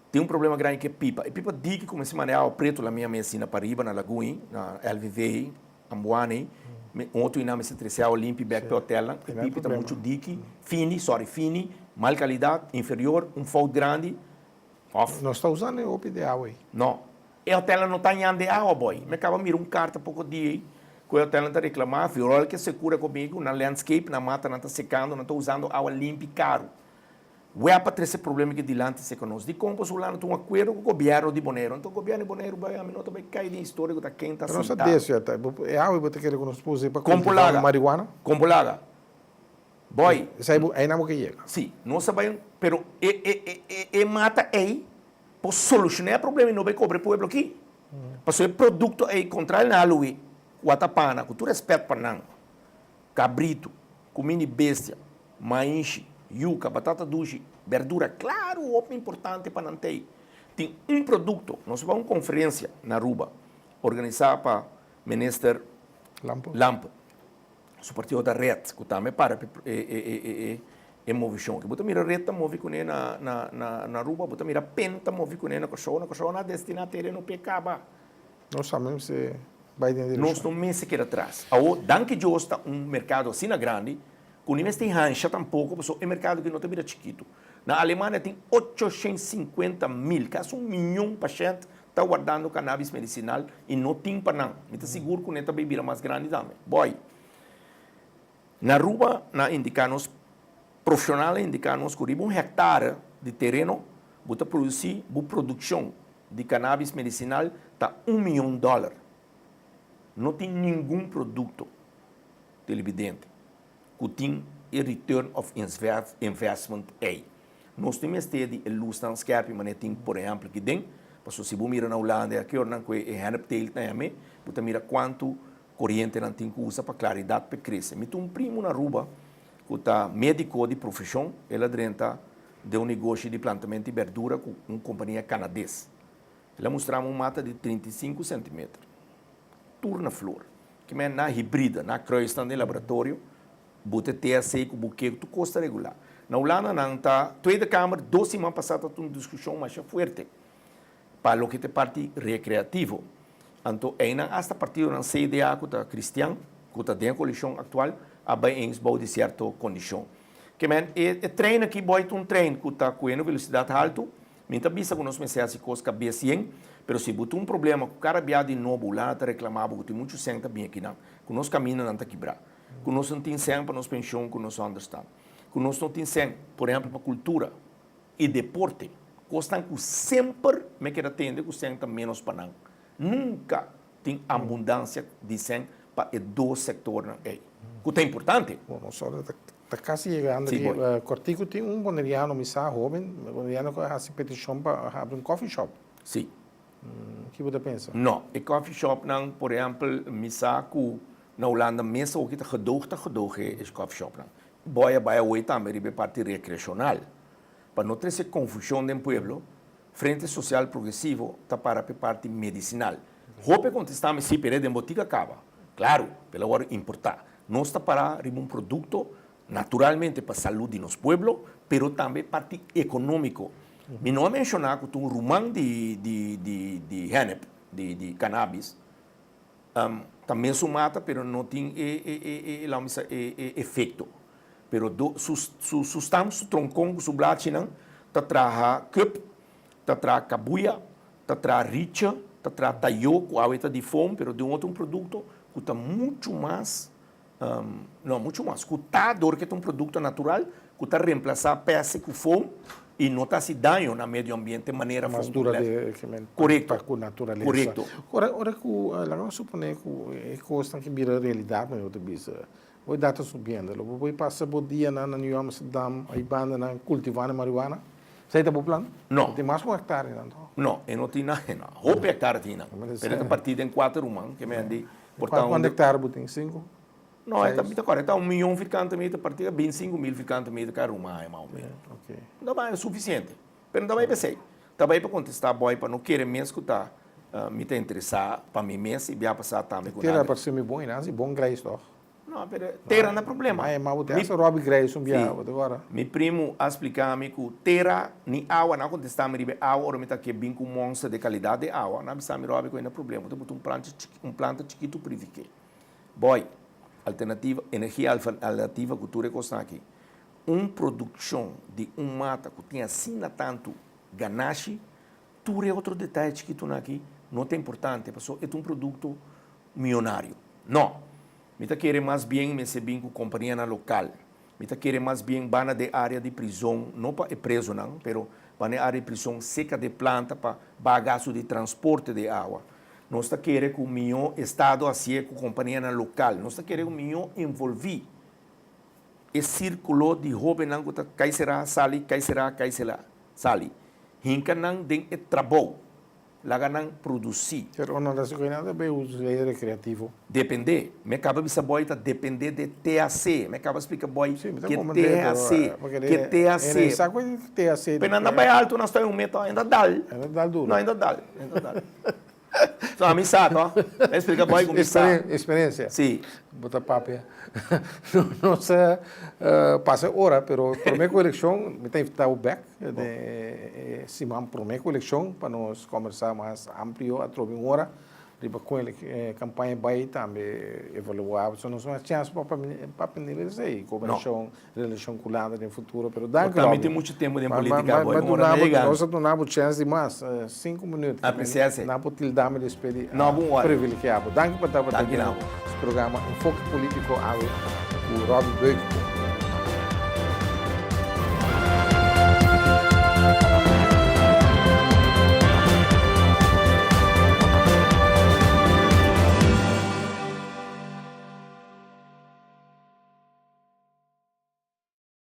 [SPEAKER 2] Tem problema grande que pipa. E pipa diz que como se maneja preto na minha medicina para riba, na Lagoa, na LVV, Ambuane, ontem não me se treceava limpo, back para hotel, e pipa está muito dique, fini, mal qualidade, inferior, fout grande, off.
[SPEAKER 1] Nós estamos usando o ideal aí.
[SPEAKER 2] Não. E o hotel não está indo de água, boy. Me acaba de mirar carta pouco dia, que o hotel está reclamando, viu, que se cura comigo, na landscape, na mata, não está secando, não está usando água limpa e caro. O é para ter esse problema que dilante se conosco. De como o lá não tem um acordo com o governo de Bonaire. Então o governo de Bonaire vai a minuto vai cair de histórico da quem está
[SPEAKER 1] sentado.
[SPEAKER 2] sentado.
[SPEAKER 1] Nossa desse, é água que você quer que nós usemos para
[SPEAKER 2] Compulaga.
[SPEAKER 1] marihuana?
[SPEAKER 2] Compulaga. Boy.
[SPEAKER 1] Aí não é que chega.
[SPEAKER 2] Sim, não sabemos, pero mata aí para solucionar o problema e não vai cobrar para o povo aqui. Porque o produto aí contra ele na lua, guatapana, com todo respeito para não, cabrito, comida bestia, maíz, yuca, batata doce, verdura, claro, o importante para não ter. Tem produto, nós vamos uma conferência na Aruba, organizada para o ministro Lampa. O partido da rede, que também para movição. Que você mira a rede, move com ele na Aruba, você mira a penta, move com ele na Cochona, na destinatária no PKB.
[SPEAKER 1] Nós sabemos se vai dentro
[SPEAKER 2] nós não me sequer atrás. Danke Deus está mercado assim grande, com o tem rancha tampouco, porque é um mercado que não tem mira chiquito. Na Alemanha tem 850 mil, quase 1 milhão de pacientes está guardando cannabis medicinal e não tem para não. Me está seguro que não bebida mais grande também. Boy. Na Aruba, na indicanos profissionais, indicanos que hectare de terreno, para produzir, a produção de cannabis medicinal está $1 milhão. Não tem nenhum produto televidente que tem a return of investment aí. Nós temos este de Lustan Scarpe, mas tem, por exemplo, que tem, porque se você mira na Holanda, aqui não é hennepteelt também, você mira quanto corrente não tem que usar para claridade para crescer. Me tem primo na Aruba, que está médico de profissão, ele dentro de negócio de plantamento de verdura com uma companhia canadense. Ele mostrava uma mata de 35 centímetros. Turna flor. Que é na híbrida, na croista de laboratório, bote THC com buquê, tu custa regular. Na Holanda, não está, toda a Câmara, 2 semanas passadas, uma discussão mais forte para o que é parte recreativo. Então, ainda hasta partido na CDA, que está cristiano, que está dentro da coalição atual, há bem de certa condição. Que é treino aqui, um treino que está com velocidade alta, muita vista que nós pensamos que os cabeças sim, mas se botou problema, que o cara de novo lá, está reclamando, que tem muito sangue também aqui, não, que nós caminhamos não está quebrado, que nós não temos sangue para nós pensão, que nós understand, que nós não temos sangue, por exemplo, para cultura e deporte, que sempre me quer atender que o sangue está menos para não. Nunca tem abundância de sangue para os dois setores aí. Que é importante.
[SPEAKER 1] Bom, só está quase chegando aqui. Cortico tem boneriano, missa jovem, boneriano que faz petição para abrir coffee shop.
[SPEAKER 2] Sim.
[SPEAKER 1] O que você pensa?
[SPEAKER 2] Não, o coffee shop, não, por exemplo, missa que na Holanda, mesmo o que está gedoogd é coffee shop. Boia, hoje também é parte recreacional. Para não ter essa confusão no povo, Frente Social Progressivo está para a parte medicinal. Roupa contestamos se perder em botica acaba. Claro, pela hora importar. Não está para um produto naturalmente para a saúde de nosso povo, mas também parte econômico. E não é mencionar que um rumão de hennep, de cannabis, também se mata, mas não tem efeito. Pero substância troncão que blate não tá traha cup, tá traha cabuia, tá traha richa, tá traha taioco, a de fome, pero de outro produto que está muito mais muito mais, que tá dor que é um produto natural, que está reemplaçar peça com fome e não está se dano no meio ambiente de maneira
[SPEAKER 1] mais dura de
[SPEAKER 2] correto
[SPEAKER 1] com natureza.
[SPEAKER 2] Correto.
[SPEAKER 1] Ora que lá vamos supor que coisa que vira realidade, mas outra vez Voi data subindo, voi passa por dia na New Amsterdam, aí banda na cultivando marihuana. Você está plano?
[SPEAKER 2] Não.
[SPEAKER 1] Tem mais um hectare, não?
[SPEAKER 2] Não, eu não tenho nada. Roupa hectare tinha. Ele está partido em 4 humanos, que me andi.
[SPEAKER 1] Quanto hectare você tem? 5?
[SPEAKER 2] Não, está 1 milhão ficando também, a partir de 25 mil ficando também, cada uma é mais ou menos. Não é suficiente. Mas não vai pensar. Também para contestar, boy, para não querer mesmo escutar, me está interessado para mim mesmo e vai passar também com
[SPEAKER 1] nada. Terá para ser bom, não? Bom grãos, toch?
[SPEAKER 2] Não, terra não é problema.
[SPEAKER 1] Mas o essa Rob Grayson agora.
[SPEAKER 2] Meu primo explicar-me que terra nem água, não contestar me água, ou me está que bem com monstro de qualidade de água, não precisa me Rob com ainda problema. Então um planta chiquito purifique. Boy, alternativa, energia alternativa cultura custa aqui. produção de mata que tem assim tanto ganache, tudo é outro detalhe que tu aqui não é importante, porque é um produto milionário. Não. Me querer mais bem me se bem com companhia na local. Me querer mais bem bana de área de prisão, não para preso não, pero bana de área de prisão seca de planta para bagaço de transporte de água. Nós está querendo que o meu estado assim com companhia na local. Nós está querendo que o meu envolver esse círculo de jovem não que cai será sali, cai será sali. Hinca não tem trabalho. Lá não produzir.
[SPEAKER 1] Pero uma das coisas é bem uso recreativo.
[SPEAKER 2] Depender. Me acaba de saber depender de THC. Me acaba de explicar boy
[SPEAKER 1] Sim,
[SPEAKER 2] que THC, que THC.
[SPEAKER 1] Essa coisa de THC.
[SPEAKER 2] Mas não é alto, nós estamos metro ainda dá.
[SPEAKER 1] Ainda dá duro.
[SPEAKER 2] Não, ainda dá. Só a missa, ó. Explica boy com missa.
[SPEAKER 1] Experiência.
[SPEAKER 2] Sim.
[SPEAKER 1] Botar papel. Nós passa hora, pero primeira eleição, me tem que estar o back de Simão primeira eleição para nós conversar mais amplo a trocar uma hora. Riba com ele campanha vai também evaluar, só não são chances para peneiras aí, convenção, relação colada no futuro, pero dá
[SPEAKER 2] também tem muito tempo de política boy.
[SPEAKER 1] Nós não temos chance de mais 5 minutos.
[SPEAKER 2] Apreciar-se.
[SPEAKER 1] Não pode dar me despedir.
[SPEAKER 2] Não, bom hora.
[SPEAKER 1] Privilegiado. Danke por estar aqui no programa Enfoque Político ao Rob Beuke.